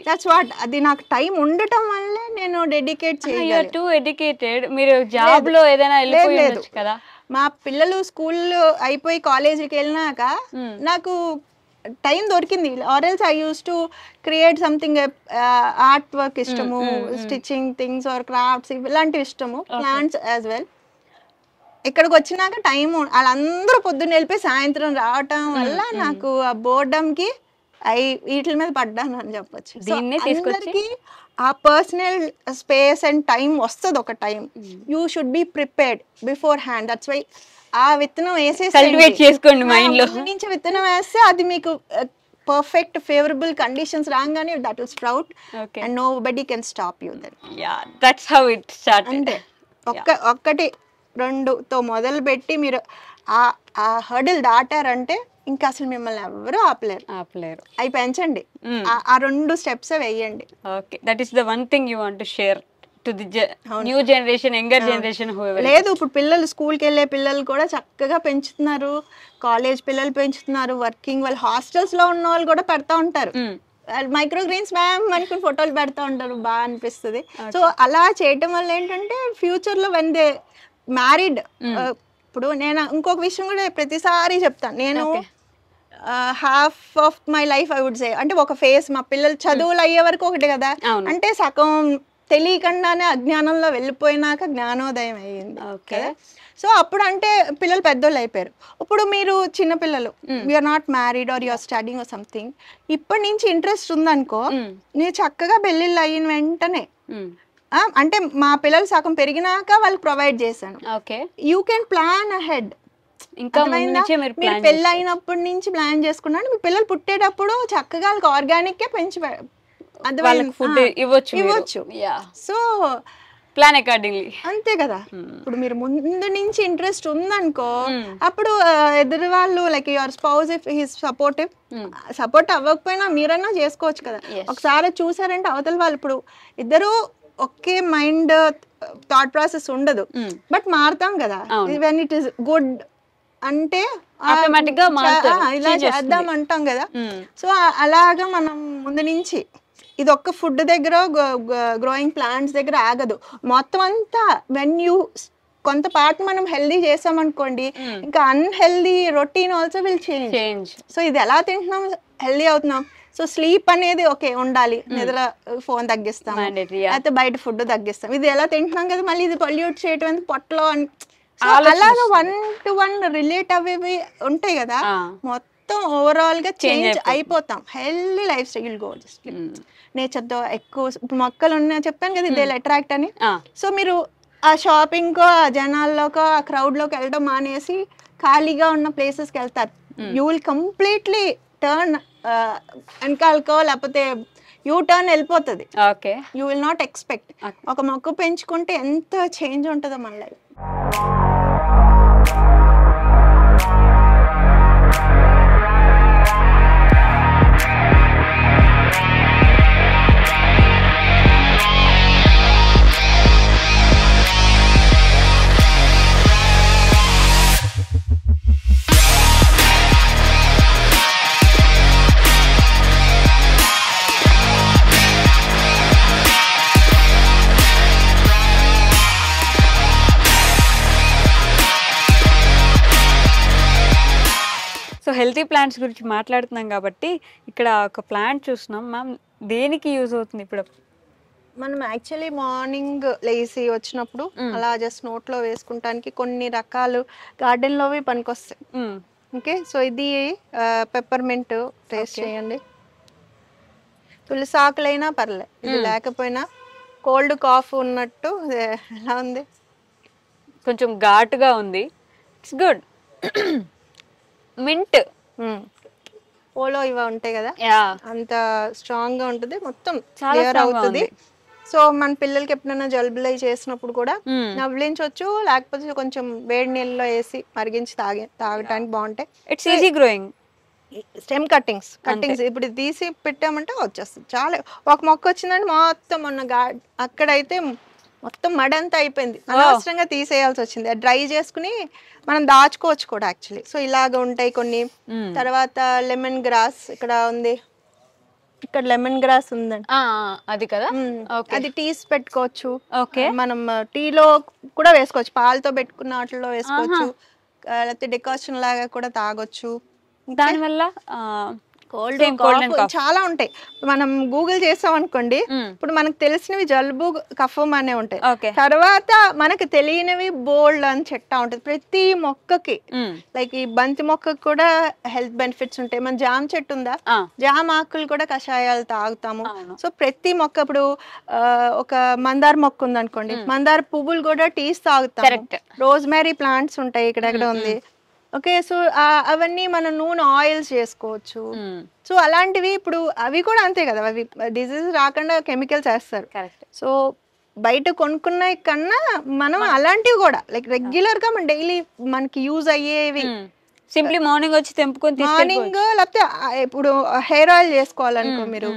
Speaker 2: దట్స్ వాట్, అది నాకు టైం ఉండటం వల్లే నేను డెడికేట్ చేయగలను.
Speaker 3: టూ ఎడ్యుకేటెడ్, మీరు జాబ్ లో ఏదైనా వెళ్ళిపోయొచ్చు కదా.
Speaker 2: మా పిల్లలు స్కూల్ అయిపోయి కాలేజీకి వెళ్ళినాక నాకు టైం దొరికింది. Or else I use to create something, art work ఇష్టము, స్టిచ్చింగ్ థింగ్స్ ఆర్ క్రాఫ్ట్స్ ఇలాంటివి ఇష్టము, ప్లాంట్స్ యాజ్ వెల్. ఇక్కడికి వచ్చినాక టైం వాళ్ళందరూ పొద్దున్న వెళ్ళిపోయి సాయంత్రం రావటం వల్ల నాకు ఆ బోర్డంకి వీటి మీద పడ్డాను అని చెప్పొచ్చు. అందరికి ఆ పర్సనల్ స్పేస్ అండ్ టైం వస్తుంది ఒక time. You should be prepared beforehand. That's why ఆ విత్తనం
Speaker 3: చేసుకోండి మైండ్ లో
Speaker 2: నుంచి విత్తనం వేస్తే అది మీకు పర్ఫెక్ట్ ఫేవరబుల్ కండిషన్స్ రాగానే that will sprout and nobody can stop you then.
Speaker 3: That's how it started.
Speaker 2: అంతే ఒక్కటి రెండుతో మొదలు పెట్టి మీరు ఆ హర్డిల్ దాటారంటే ఇంకా అసలు మిమ్మల్ని ఎవరు ఆపలేరు. అవి పెంచండి, ఆ 2 స్టెప్స్ వేయండి.
Speaker 3: Okay, that is the one thing you want to share to the new generation, younger generation.
Speaker 2: లేదు, ఇప్పుడు పిల్లలు స్కూల్కి వెళ్ళే పిల్లలు కూడా చక్కగా పెంచుతున్నారు, కాలేజ్ పిల్లలు పెంచుతున్నారు, వర్కింగ్ వాళ్ళు హాస్టల్స్ లో ఉన్న వాళ్ళు కూడా పెడతా ఉంటారు. మైక్రో గ్రీన్స్ మ్యామ్ అనుకుని ఫోటోలు పెడతా ఉంటారు, బాగా అనిపిస్తుంది. సో అలా చేయటం వల్ల ఏంటంటే ఫ్యూచర్ లో వెన్ దే మ్యారీడ్, ఇప్పుడు నేను ఇంకొక విషయం కూడా ప్రతిసారి చెప్తాను, నేను half of my life I would say, అంటే ఒక ఫేస్ మా పిల్లలు చదువులు అయ్యే వరకు ఒకటి కదా, అంటే సగం తెలియకుండానే అజ్ఞానంలో వెళ్ళిపోయినాక జ్ఞానోదయం అయ్యింది. ఓకే, సో అప్పుడు అంటే పిల్లలు పెద్దోళ్ళు అయిపోయారు. ఇప్పుడు మీరు చిన్న పిల్లలు, you're not married or you're studying or something, ఇప్పటి నుంచి ఇంట్రెస్ట్ ఉందనుకో, నేను చక్కగా పెళ్ళిళ్ళు అయిన వెంటనే, అంటే మా పిల్లలు సగం పెరిగినాక వాళ్ళకి ప్రొవైడ్ చేశాను. You can plan ahead. ఇంకా మీరు పెళ్ళి అయినప్పటి నుంచి ప్లాన్ చేసుకున్నాను, మీ పిల్లలు పుట్టేటప్పుడు చక్కగా వాళ్ళకి ఆర్గానిక్ పెంచి ఇవ్వచ్చు. సో
Speaker 3: ప్లాన్ అకార్డింగ్లీ,
Speaker 2: అంతే కదా. ఇప్పుడు మీరు ముందు నుంచి ఇంట్రెస్ట్ ఉందనుకో, అప్పుడు ఎదురు వాళ్ళు like your spouse if he's support అవ్వకపోయినా మీరన్నా చేసుకోవచ్చు కదా. ఒకసారి చూసారంటే అవతల వాళ్ళు, ఇప్పుడు ఇద్దరు ఒకే మైండ్ థాట్ ప్రాసెస్ ఉండదు, బట్ మారుతాం కదా. వెన్ ఇట్ ఈస్ గుడ్ అంటే ఇలా చేద్దాం అంటాం కదా. సో అలాగా మనం ముందు నుంచి ఇది ఒక్క ఫుడ్ దగ్గర, గ్రోయింగ్ ప్లాంట్స్ దగ్గర ఆగదు, మొత్తం అంతా. వెన్ యూ కొంత పార్ట్ మనం హెల్దీ చేసామనుకోండి, ఇంకా unhealthy routine also will change. So ఇది ఎలా తింటున్నాం, హెల్దీ అవుతున్నాం. సో స్లీప్ అనేది ఓకే ఉండాలి, నిద్ర ఫోన్ తగ్గిస్తాం, అయితే బయట ఫుడ్ తగ్గిస్తాం. ఇది ఎలా తింటున్నాం కదా, మళ్ళీ ఇది పొల్యూట్ చేయటం పొట్టలో అలాగా 1-to-1 రిలేట్ అవి ఉంటాయి కదా. మొత్తం ఓవరాల్ గా చేంజ్ అయిపోతాం. Healthy life style go, nature తో ఎక్కువ. ఇప్పుడు మొక్కలు ఉన్నాయి చెప్పాను కదా, దే అట్రాక్ట్ అని. సో మీరు ఆ షాపింగ్ కో, ఆ జనాల్లోకో, ఆ క్రౌడ్ లోకి వెళ్ళడం మానేసి ఖాళీగా ఉన్న ప్లేసెస్ కి వెళ్తారు. యూ విల్ కంప్లీట్లీ టర్న్ వెనకాలకో లేకపోతే యూ టర్న్ వెళ్ళిపోతుంది. You will not expect. ఒక మొక్క పెంచుకుంటే ఎంత చేంజ్ ఉంటుందో మన లైఫ్.
Speaker 3: సో హెల్తీ ప్లాంట్స్ గురించి మాట్లాడుతున్నాం కాబట్టి ఇక్కడ ఒక ప్లాంట్ చూస్తున్నాం మ్యామ్, దేనికి యూజ్ అవుతుంది ఇప్పుడు?
Speaker 2: మనం యాక్చువల్లీ మార్నింగ్ లేసి వచ్చినప్పుడు అలా జస్ట్ నోట్లో వేసుకుంటానికి కొన్ని రకాలు గార్డెన్లోవి పనికొస్తాయి. ఓకే, సో ఇది పెప్పర్మెంట్ టేస్ట్ చేయండి. తులసి ఆకులైనా పర్లే, ఇది లేకపోయినా కోల్డ్ కాఫ్ ఉన్నట్టు. ఎలా ఉంది?
Speaker 3: కొంచెం ఘాటుగా ఉంది. It's good. మింట్,
Speaker 2: పోలో ఇవి ఉంటాయి కదా, అంత స్ట్రాంగ్ గా ఉంటుంది, మొత్తం క్లియర్ అవుతుంది. సో మన పిల్లలకి ఎప్పుడైనా జలుబులై చేసినప్పుడు కూడా నవ్వించవచ్చు, లేకపోతే కొంచెం వేడి నీళ్ళలో వేసి మరిగించి తాగటానికి బాగుంటాయి.
Speaker 3: It's easy growing.
Speaker 2: Stem cuttings ఇప్పుడు తీసి పెట్టామంటే వచ్చేస్తుంది. చాలా ఒక మొక్క వచ్చిందంటే మొత్తం మొన్న అక్కడైతే మొత్తం మడంతా అయిపోయింది, అనవసరంగా తీసేయాల్సి వచ్చింది. డ్రై చేసుకుని మనం దాచుకోవచ్చు కూడా యాక్చువల్లీ. సో ఇలాగ ఉంటాయి కొన్ని. తర్వాత లెమన్ గ్రాస్ ఇక్కడ ఉంది, ఇక్కడ లెమన్ గ్రాస్ ఉందండి,
Speaker 3: అది కదా,
Speaker 2: అది టీస్ పెట్టుకోవచ్చు. మనం టీలో కూడా వేసుకోవచ్చు, పాలతో పెట్టుకున్న వాటిలో వేసుకోవచ్చు, లేకపోతే డికాషన్ లాగా కూడా తాగొచ్చు.
Speaker 3: దానివల్ల
Speaker 2: cold
Speaker 3: Same cold and
Speaker 2: cough
Speaker 3: cough.
Speaker 2: చాలా ఉంటాయి. మనం గూగుల్ చేసాం అనుకోండి,
Speaker 3: మ్మ్.
Speaker 2: ఇప్పుడు మనకు తెలిసినవి జలుబు కఫం అనే ఉంటాయి.
Speaker 3: ఓకే.
Speaker 2: తర్వాత మనకు తెలియనివి బోల్డ్ అని చెట్టా ఉంటుంది. ప్రతి మొక్కకి
Speaker 3: మ్మ్.
Speaker 2: లైక్ ఈ బంతి మొక్కకు కూడా హెల్త్ బెనిఫిట్స్ ఉంటాయి. మన జామ చెట్టు ఉందా,
Speaker 3: ఆ,
Speaker 2: జామ ఆకులు కూడా కషాయాలు తాగుతాము.
Speaker 3: అవును.
Speaker 2: సో ప్రతి మొక్క ఇప్పుడు ఒక మందార మొక్క ఉంది అనుకోండి, మందార పువ్వులు కూడా టీస్ తాగుతాము.
Speaker 3: కరెక్ట్.
Speaker 2: రోజ్మెరీ ప్లాంట్స్ ఉంటాయి, ఇక్కడెక్కడ ఉంది. ఓకే, సో అవన్నీ మనం నూనె ఆయిల్స్ చేసుకోవచ్చు. సో అలాంటివి ఇప్పుడు అవి కూడా అంతే కదా, అవి డిజీజ్ రాకుండా కెమికల్స్ వేస్తారు.
Speaker 3: కరెక్ట్.
Speaker 2: సో బయట కొనుక్కున్న కన్నా మనం అలాంటివి కూడా లైక్ రెగ్యులర్ గా మన డైలీ మనకి యూజ్ అయ్యేవి,
Speaker 3: సింప్లీ మార్నింగ్ వచ్చి తెంపుకొని
Speaker 2: మార్నింగ్ లేకపోతే ఇప్పుడు హెయిర్ ఆయిల్ చేసుకోవాలనుకో మీరు,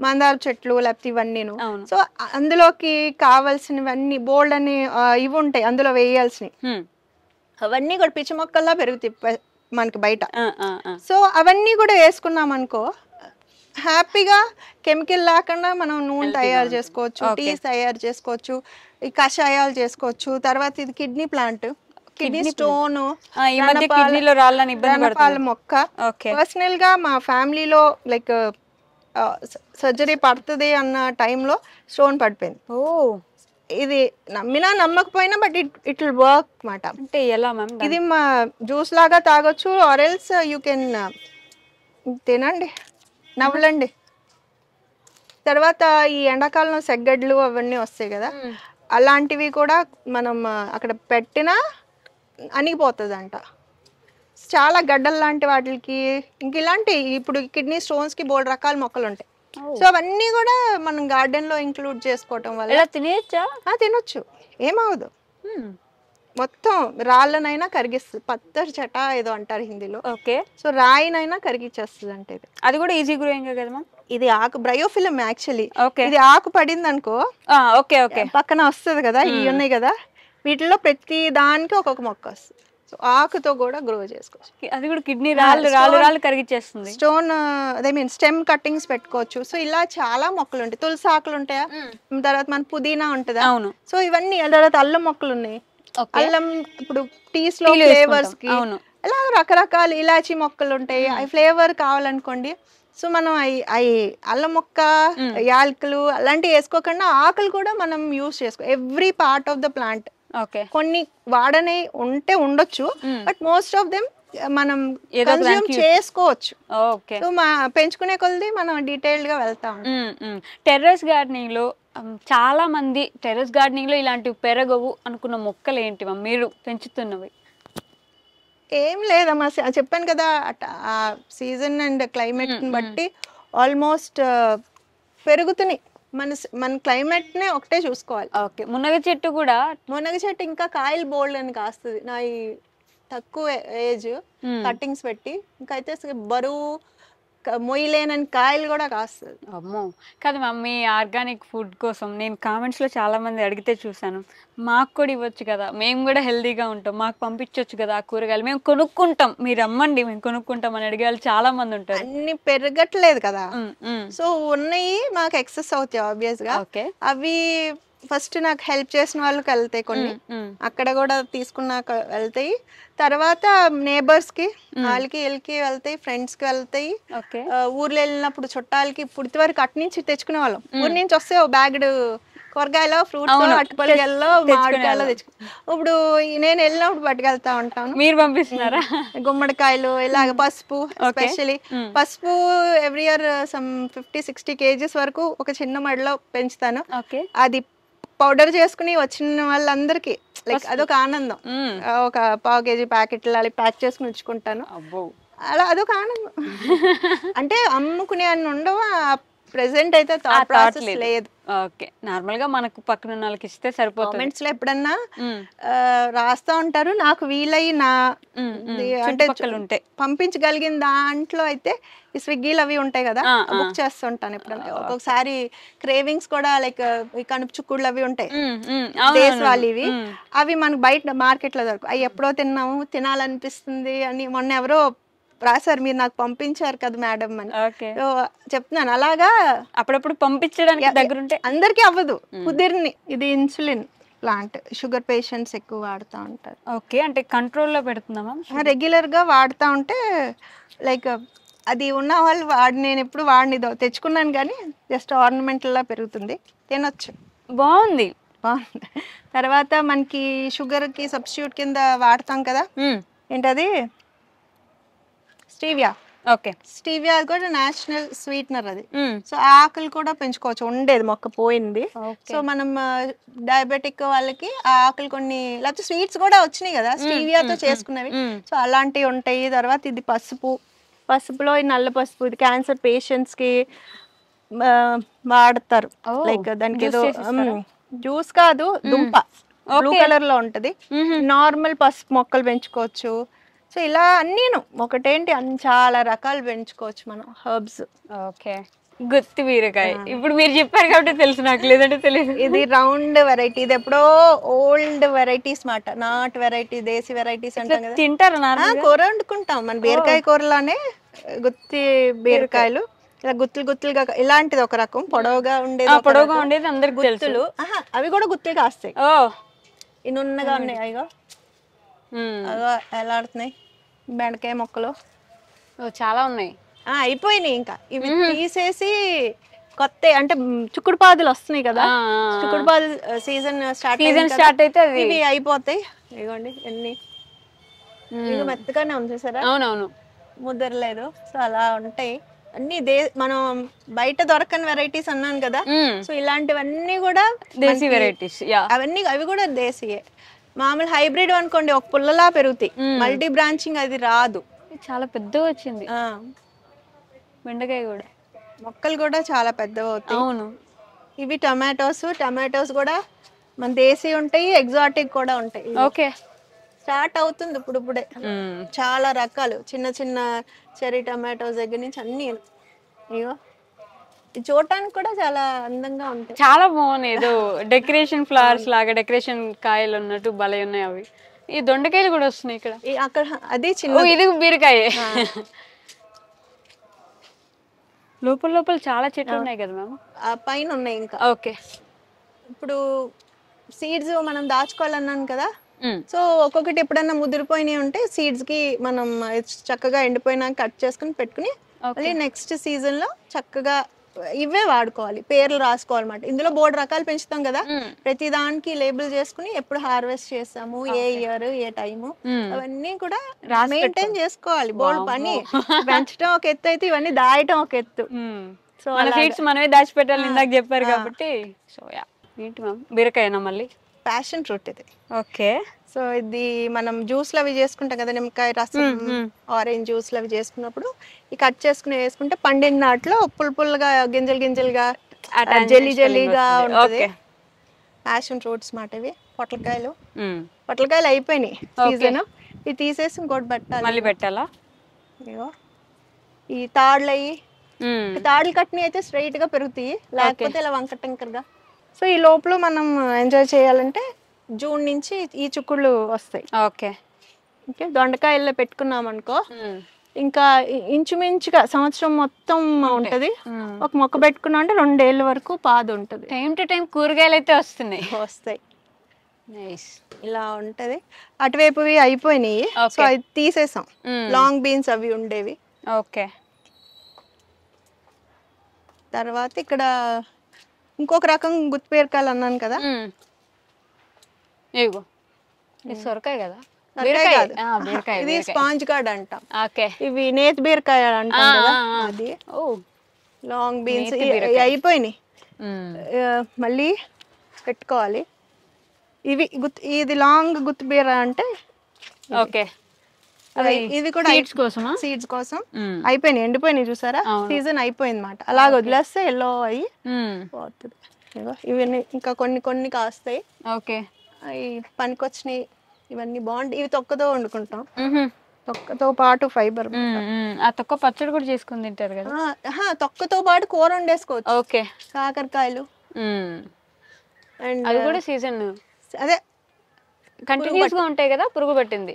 Speaker 2: మందార చెట్లు లేకపోతే ఇవన్నీను.
Speaker 3: అవును.
Speaker 2: సో అందులోకి కావాల్సినవన్నీ బోల్డ్ అని ఇవి ఉంటాయి అందులో వేయాల్సినవి. అవన్నీ కూడా పిచ్చి మొక్కల్లా పెరుగుతాయి మనకి బయట. సో అవన్నీ కూడా వేసుకున్నాం అనుకో, హ్యాపీగా కెమికల్ లేకుండా మనం నూనె తయారు చేసుకోవచ్చు, టీస్ తయారు చేసుకోవచ్చు, ఈ కషాయాలు చేసుకోవచ్చు. తర్వాత ఇది కిడ్నీ ప్లాంట్, కిడ్నీ స్టోన్, రణపాల మొక్క. పర్సనల్ గా మా ఫ్యామిలీలో లైక్ సర్జరీ పడుతుంది అన్న టైంలో స్టోన్ పడిపోయింది. ఇది నమ్మినా నమ్మకపోయినా బట్ ఇట్ విల్ వర్క్ మాట.
Speaker 3: అంటే ఎలా మ్యామ్?
Speaker 2: ఇది మా జ్యూస్ లాగా తాగొచ్చు, ఆర్ ఎల్స్ యూ కెన్ తినండి, నవ్వులండి. తర్వాత ఈ ఎండాకాలంలో సెగ్గడ్లు అవన్నీ వస్తాయి కదా, అలాంటివి కూడా మనం అక్కడ పెట్టినా అణిగిపోతుంది అంట. చాలా గడ్డలు లాంటి వాటికి ఇంక ఇలాంటి ఇప్పుడు కిడ్నీ స్టోన్స్ కి బోల్డ్ రకాల మొక్కలు ఉంటాయి. సో అవన్నీ కూడా మనం గార్డెన్ లో ఇంక్లూడ్ చేసుకోవటం వల్ల
Speaker 3: తినేయచ్చా?
Speaker 2: తినొచ్చు, ఏమవదు. మొత్తం రాళ్ళనైనా కరిగిస్తుంది, పత్తర్ చట ఏదో అంటారు హిందీలో.
Speaker 3: ఓకే.
Speaker 2: సో రాయినైనా కరిగిచ్చేస్తుంది అంటే
Speaker 3: అది కూడా ఈజీ గ్రోయింగ్ కదా మ్యామ్?
Speaker 2: ఇది ఆకు బ్రయోఫిలం యాక్చువల్లీ.
Speaker 3: ఓకే.
Speaker 2: ఇది ఆకు పడింది అనుకో,
Speaker 3: ఓకే ఓకే,
Speaker 2: పక్కన వస్తుంది కదా, ఇవి ఉన్నాయి కదా, వీటిలో ప్రతి దానికి ఒక్కొక్క మొక్క వస్తుంది. సో ఆకుతో కూడా గ్రో చేసుకోవచ్చు.
Speaker 3: అది కూడా కిడ్నీ రాళ్ళు కరిగిచ్చేస్తుంది.
Speaker 2: స్టోన్ అదే మీన్ స్టెమ్ కట్టింగ్స్ పెట్టుకోవచ్చు. సో ఇలా చాలా మొక్కలు ఉంటాయి. తులసి ఆకులు ఉంటాయా, తర్వాత మన పుదీనా ఉంటుందా.
Speaker 3: అవును.
Speaker 2: సో ఇవన్నీ, తర్వాత అల్లం మొక్కలు ఉన్నాయి. అల్లం ఇప్పుడు టీస్ లో ఫ్లేవర్స్ కి ఇలా రకరకాల ఇలాచీ మొక్కలు ఉంటాయి. అవి ఫ్లేవర్ కావాలనుకోండి, సో మనం అవి అల్లం మొక్క, యాలకులు అలాంటివి వేసుకోకుండా ఆకులు కూడా మనం యూస్ చేసుకో. Every part of the plant. కొన్ని వాడనే ఉంటే ఉండొచ్చు, బట్ మోస్ట్ ఆఫ్ దెమ్ మనం కన్స్యూమ్ చేసుకోవచ్చు. సో మా పెంచుకునే కొలది మనం డీటెయిల్డ్ గా వెళ్తాం.
Speaker 3: టెర్రస్ గార్డెనింగ్ లో చాలా మంది టెర్రస్ గార్డెనింగ్ లో ఇలాంటివి పెరగవు అనుకున్న మొక్కలు ఏంటి మీరు పెంచుతున్నవి?
Speaker 2: ఏం లేదమ్మా, చెప్పాను కదా, ఆ సీజన్ అండ్ క్లైమేట్ బట్టి ఆల్మోస్ట్ పెరుగుతున్నాయి. మన క్లైమేట్ నే ఒకటే చూసుకోవాలి.
Speaker 3: ఓకే. మునగ చెట్టు కూడా,
Speaker 2: మునగ చెట్టు ఇంకా కాయలు బోల్డ్ అని కాస్తుంది. నా ఈ తక్కువ ఏజ్ కట్టింగ్స్ పెట్టి ఇంకైతే బరువు మొయ్యలేనని కాయలు కూడా కాస్తుంది.
Speaker 3: అమ్మో. కదా మమ్మీ, ఆర్గానిక్ ఫుడ్ కోసం నేను కామెంట్స్ లో చాలా మంది అడిగితే చూసాను, మాకు కూడా ఇవ్వచ్చు కదా, మేము కూడా హెల్దీగా ఉంటాం, మాకు పంపించవచ్చు కదా ఆ కూరగాయలు, మేము కొనుక్కుంటాం, మీరు అమ్మండి మేము కొనుక్కుంటాం అని అడిగే వాళ్ళు చాలా మంది ఉంటారు.
Speaker 2: అన్ని పెరగట్లేదు కదా, సో ఉన్నాయి మాకు ఎక్సెస్ అవుతాయి ఆబ్వియస్ గా. అవి ఫస్ట్ నాకు హెల్ప్ చేసిన వాళ్ళకి వెళ్తాయి, కొన్ని అక్కడ కూడా తీసుకున్నాక వెళ్తాయి. తర్వాత నేబర్స్ కి, వాళ్ళకి వీళ్ళకి వెళ్తాయి, ఫ్రెండ్స్ కి వెళ్తాయి. ఊర్లో వెళ్ళినప్పుడు చుట్టాలకి, ఇప్పుడు వరకు అటు నుంచి తెచ్చుకునే వాళ్ళం. ఊరి నుంచి వస్తే ఓ బ్యాగ్డ్ కూరగాయలు, ఫ్రూట్స్, అట్టుపల్లిగల్లో, మామిడికాయలు తెచ్చుకున్నాం. ఇప్పుడు నేను వెళ్ళినప్పుడు పట్టుకెళ్తా ఉంటాను.
Speaker 3: మీరు పంపిస్తున్నారా?
Speaker 2: గుమ్మడికాయలు, ఇలాగ పసుపు, ఎస్పెషలీ పసుపు ఎవ్రీ ఇయర్ సమ్ 50-60 kgs వరకు ఒక చిన్న మడిలో పెంచుతాను. అది పౌడర్ చేసుకుని వచ్చిన వాళ్ళందరికీ లైక్ అదొక ఆనందం. ఒక 1/4 kg ప్యాకెట్లు అలా ప్యాక్ చేసుకుని ఉంచుకుంటాను. అలా అదొక ఆనందం. అంటే అమ్ముకునే అన్ని ఉండవు ప్రెసెంట్ అయితే, థాట్ ప్రాసెస్ లేదు.
Speaker 3: ఓకే. నార్మల్ గా మనకు పక్కన ఉన్న వాళ్ళకి ఇస్తే సరిపోతుంది.
Speaker 2: కామెంట్స్ లో ఎప్పుడన్నా రాస్తా ఉంటారు, నాకు వీలయ్యి నా అంటే పంపించగలిగిన దాంట్లో అయితే ఈ స్విగ్గీలు అవి ఉంటాయి కదా, బుక్ చేస్తుంటాను ఎప్పుడన్నా. ఒక్కొక్కసారి క్రేవింగ్స్ కూడా లైక్ ఈ కనుపు చుక్కుళ్ళు అవి ఉంటాయి దేశవాళీవి, అవి మనకు బయట మార్కెట్ లో దొరకవు. అవి ఎప్పుడో తిన్నాము, తినాలనిపిస్తుంది అని మొన్న ఎవరో రాశారు, మీరు నాకు పంపించారు కదా మేడం అని చెప్తున్నాను. అలాగా
Speaker 3: అప్పుడప్పుడు పంపించడానికి దగ్గరుంటే
Speaker 2: అందరికీ అవ్వదు, కుదిరిని. ఇది ఇన్సులిన్ ప్లాంట్, షుగర్ పేషెంట్స్ ఎక్కువ వాడుతూ ఉంటారు.
Speaker 3: ఓకే. అంటే కంట్రోల్లో పెడుతున్నామా?
Speaker 2: రెగ్యులర్ గా వాడుతూ ఉంటే లైక్ అది ఉన్న వాళ్ళు నేను ఎప్పుడు వాడినిదో తెచ్చుకున్నాను కానీ జస్ట్ ఆర్నమెంటల్లా పెరుగుతుంది, తినొచ్చు,
Speaker 3: బాగుంది.
Speaker 2: బాగుంది. తర్వాత మనకి షుగర్కి సబ్స్టిట్యూట్ కింద వాడతాం కదా, ఏంటది స్టీవియా.
Speaker 3: ఓకే.
Speaker 2: స్టీవియా కూడా నేషనల్ స్వీట్నర్ అది. సో ఆకులు కూడా పెంచుకోవచ్చు, ఉండేది మొక్క పోయింది. సో మనం డయాబెటిక్ వాళ్ళకి ఆ ఆకులు కొన్ని, లేకపోతే స్వీట్స్ కూడా వచ్చినాయి కదా స్టీవియాతో చేసుకున్నవి, సో అలాంటివి ఉంటాయి. తర్వాత ఇది పసుపులో ఈ నల్ల పసుపు, ఇది క్యాన్సర్ పేషెంట్స్ కి వాడతారు. లైక్ దానికి ఏదో జ్యూస్ కాదు, దుంప బ్లూ కలర్ లో ఉంటది. నార్మల్ పసుపు మొక్కలు పెంచుకోవచ్చు. సో ఇలా అన్నీను ఒకటేంటి చాలా రకాలు పెంచుకోవచ్చు మనం హర్బ్స్.
Speaker 3: ఓకే. గుత్తి బీరకాయ ఇప్పుడు మీరు చెప్పారు కాబట్టి తెలుసు, నాకు లేదంటే తెలియదు.
Speaker 2: ఇది రౌండ్ వెరైటీ, ఇది ఎప్పుడో ఓల్డ్ వెరైటీస్ మాట, నాట్ వెరైటీ, దేశీ వెరైటీస్ అంటాం కదా.
Speaker 3: తింటారు
Speaker 2: కూర వండుకుంటాం మన బీరకాయ కూరలోనే. గుత్తి బీరకాయలు ఇలా గుత్తులు గుత్తులుగా, ఇలాంటిది ఒక రకం పొడవుగా ఉండేది
Speaker 3: అందరికి
Speaker 2: గుత్తులు. అవి కూడా గుత్తులు కాస్తాయి. ఇన్నున్నగా ఉన్నాయి అయ్యో, అగో ఎలా ఆడుతున్నాయి బెండకాయ మొక్కలు,
Speaker 3: చాలా ఉన్నాయి.
Speaker 2: అయిపోయినాయి ఇంకా. ఇవి తీసేసి కొత్త అంటే చుక్కుడు పాదులు వస్తున్నాయి కదా, చుక్కుడు పాదులు సీజన్ స్టార్ట్ అయితే ఇవి అయిపోతాయి. ఇదిగోండి ఎన్ని, ఇవి మెత్తగానే ఉంది చూసారా,
Speaker 3: అవునవును
Speaker 2: ముద్దరలేదు. సో అలా ఉంటాయి అన్ని. మనం బయట దొరకని వెరైటీస్ అన్నాను కదా, సో ఇలాంటివన్నీ కూడా
Speaker 3: దేశీ వెరైటీస్.
Speaker 2: అవి కూడా దేశీయే. మామూలు హైబ్రిడ్ అనుకోండి ఒక పుల్లలా పెరుగుతాయి, మల్టీ బ్రాంచింగ్ అది రాదు.
Speaker 3: చాలా పెద్దగా వచ్చింది బెండకాయ కూడా,
Speaker 2: మొక్కలు కూడా చాలా పెద్దవి అవుతాయి.
Speaker 3: అవును.
Speaker 2: ఇవి టమాటోస్ కూడా మన దేశీ ఉంటాయి, ఎగ్జాటిక్ కూడా ఉంటాయి.
Speaker 3: ఓకే.
Speaker 2: స్టార్ట్ అవుతుంది ఇప్పుడే చాలా రకాలు, చిన్న చిన్న చెరీ టమాటోస్ దగ్గర నుంచి అన్ని. ఇగో చూడటానికి కూడా చాలా అందంగా ఉంటాయి,
Speaker 3: చాలా బాగున్నాయి. ఏదో డెకరేషన్ ఫ్లవర్స్ లాగా డెకరేషన్ కాయలు ఉన్నట్టు భలే ఉన్నాయి అవి. ఈ దొండకాయలు కూడా వస్తున్నాయి ఇక్కడ.
Speaker 2: అక్కడ అది చిన్న,
Speaker 3: ఇది బీరకాయ. లోపల చాలా చెట్లు ఉన్నాయి కదా మ్యామ్,
Speaker 2: ఆ పైన ఉన్నాయి ఇంకా.
Speaker 3: ఓకే.
Speaker 2: ఇప్పుడు సీడ్స్ మనం దాచుకోవాలన్నాను కదా, సో ఒక్కొక్కటి ఎప్పుడన్నా ముదిరిపోయినాయి ఉంటే సీడ్స్ కి మనం చక్కగా ఎండిపోయినాక కట్ చేసుకుని పెట్టుకుని మళ్ళీ నెక్స్ట్ సీజన్ లో చక్కగా ఇవే వాడుకోవాలి, పేర్లు రాసుకోవాలన్నమాట. ఇందులో బోర్డు రకాలు పెంచుతాం కదా, ప్రతి దానికి లేబుల్ చేసుకుని ఎప్పుడు హార్వెస్ట్ చేస్తాము, ఏ ఇయర్ ఏ టైము, అవన్నీ కూడా మెయింటైన్ చేసుకోవాలి. బోర్డు పని పెంచడం ఒక ఎత్తు అయితే ఇవన్నీ దాయటం ఒక ఎత్తు.
Speaker 3: సో సీడ్స్ మనమే దాచిపెట్టాలి ఇందాక చెప్పారు కాబట్టి. సో ఏంటి మ్యామ్ బీరకాయనా మళ్ళీ?
Speaker 2: ప్యాషన్ ఫ్రూట్ ఇది.
Speaker 3: ఓకే.
Speaker 2: సో ఇది మనం జ్యూస్లు అవి చేసుకుంటాం కదా, నిమ్మకాయ రసం, ఆరెంజ్ జ్యూస్లు అవి చేసుకున్నప్పుడు ఈ కట్ చేసుకుని వేసుకుంటే పండిన నాట్లో పుల్లుగా గింజలుగా జెల్లీగా ఉంటుంది. ప్యాషన్ ఫ్రూట్స్ మాట ఇవి. పొట్లకాయలు అయిపోయినాయి సీజన్, ఇవి తీసేసి ఇంకోటి పెట్టాలి.
Speaker 3: మళ్ళీ పెట్టాలా?
Speaker 2: ఈ తాడులు కట్టినవి అయితే స్ట్రైట్ గా పెరుగుతాయి, లేకపోతే ఇలా వంక టింకర్గా. సో ఈ లోపల మనం ఎంజాయ్ చేయాలంటే జూన్ నుంచి ఈ చుక్కుళ్ళు వస్తాయి.
Speaker 3: ఓకే.
Speaker 2: దొండకాయల్లో పెట్టుకున్నాం అనుకో, ఇంకా ఇంచుమించుగా సంవత్సరం మొత్తం ఉంటది. ఒక మొక్క పెట్టుకున్నా అంటే 2 ఏళ్ళ వరకు పాదు ఉంటది.
Speaker 3: టైం టు టైం కూరగాయలు అయితే
Speaker 2: వస్తాయి. ఇలా ఉంటది. అటువైపువి అయిపోయినాయి, సో అది తీసేసాం. లాంగ్ బీన్స్ అవి ఉండేవి.
Speaker 3: ఓకే.
Speaker 2: తర్వాత ఇక్కడ ఇంకొక రకం గుత్తిబీరకాయలు అన్నాను కదా,
Speaker 3: సొరకాయ కదా,
Speaker 2: ఇది స్పాంజ్ గార్డ్ అంటాం. ఇవి నేతి బీరకాయ అంటాం కదా, అది. లాంగ్ బీన్స్ అయిపోయినాయి, మళ్ళీ పెట్టుకోవాలి. ఇది లాంగ్ గుత్తి బీర అంటే ఇవి కూడా సీడ్స్ కోసం అయిపోయినాయి, ఎండిపోయినాయి చూసారా, సీజన్ అయిపోయింది అన్నమాట. అలాగ వదిలేస్తే ఎల్లో అయ్యి పోతుంది. ఇవన్నీ ఇంకా కొన్ని కాస్తాయి. అవి పనికొచ్చినాయి, ఇవన్నీ బాగుంటాయి. ఇవి తొక్కతో వండుకుంటాం, తొక్కతో పాటు ఫైబర్.
Speaker 3: ఆ తొక్క పచ్చడి కూడా చేసుకుని తింటారు కదా.
Speaker 2: తొక్కతో పాటు కూర వండేసుకోవచ్చు. కాకరకాయలు
Speaker 3: అండ్ అది కూడా సీజన్
Speaker 2: అదే
Speaker 3: కంటిన్యూస్ గా ఉంటాయి కదా. పురుగు పట్టింది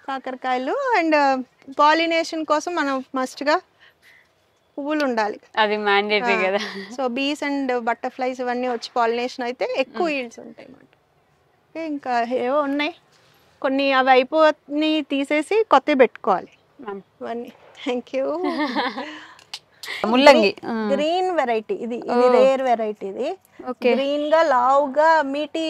Speaker 2: కాకరకాయలు. అండ్ పాలినేషన్ కోసం మనం మస్ట్ గా పువ్వులు ఉండాలి,
Speaker 3: అది మ్యాండేటరీ కదా.
Speaker 2: సో బీస్ అండ్ బటర్ఫ్లైస్ ఇవన్నీ వచ్చి పాలినేషన్ అయితే ఎక్కువ ఈల్డ్స్ ఉంటాయి అన్నమాట. ఇంకా ఏవో ఉన్నాయి కొన్ని అవి అయిపోయి తీసేసి కొత్తవి పెట్టుకోవాలి
Speaker 3: మ్యామ్.
Speaker 2: ఇవన్నీ. Thank you.
Speaker 3: ముల్లంగి.
Speaker 2: గ్రీన్ వెరైటీ ఇది రేర్ వెరైటీ ఇది.
Speaker 3: ఓకే.
Speaker 2: గ్రీన్ గా లావుగా మీటి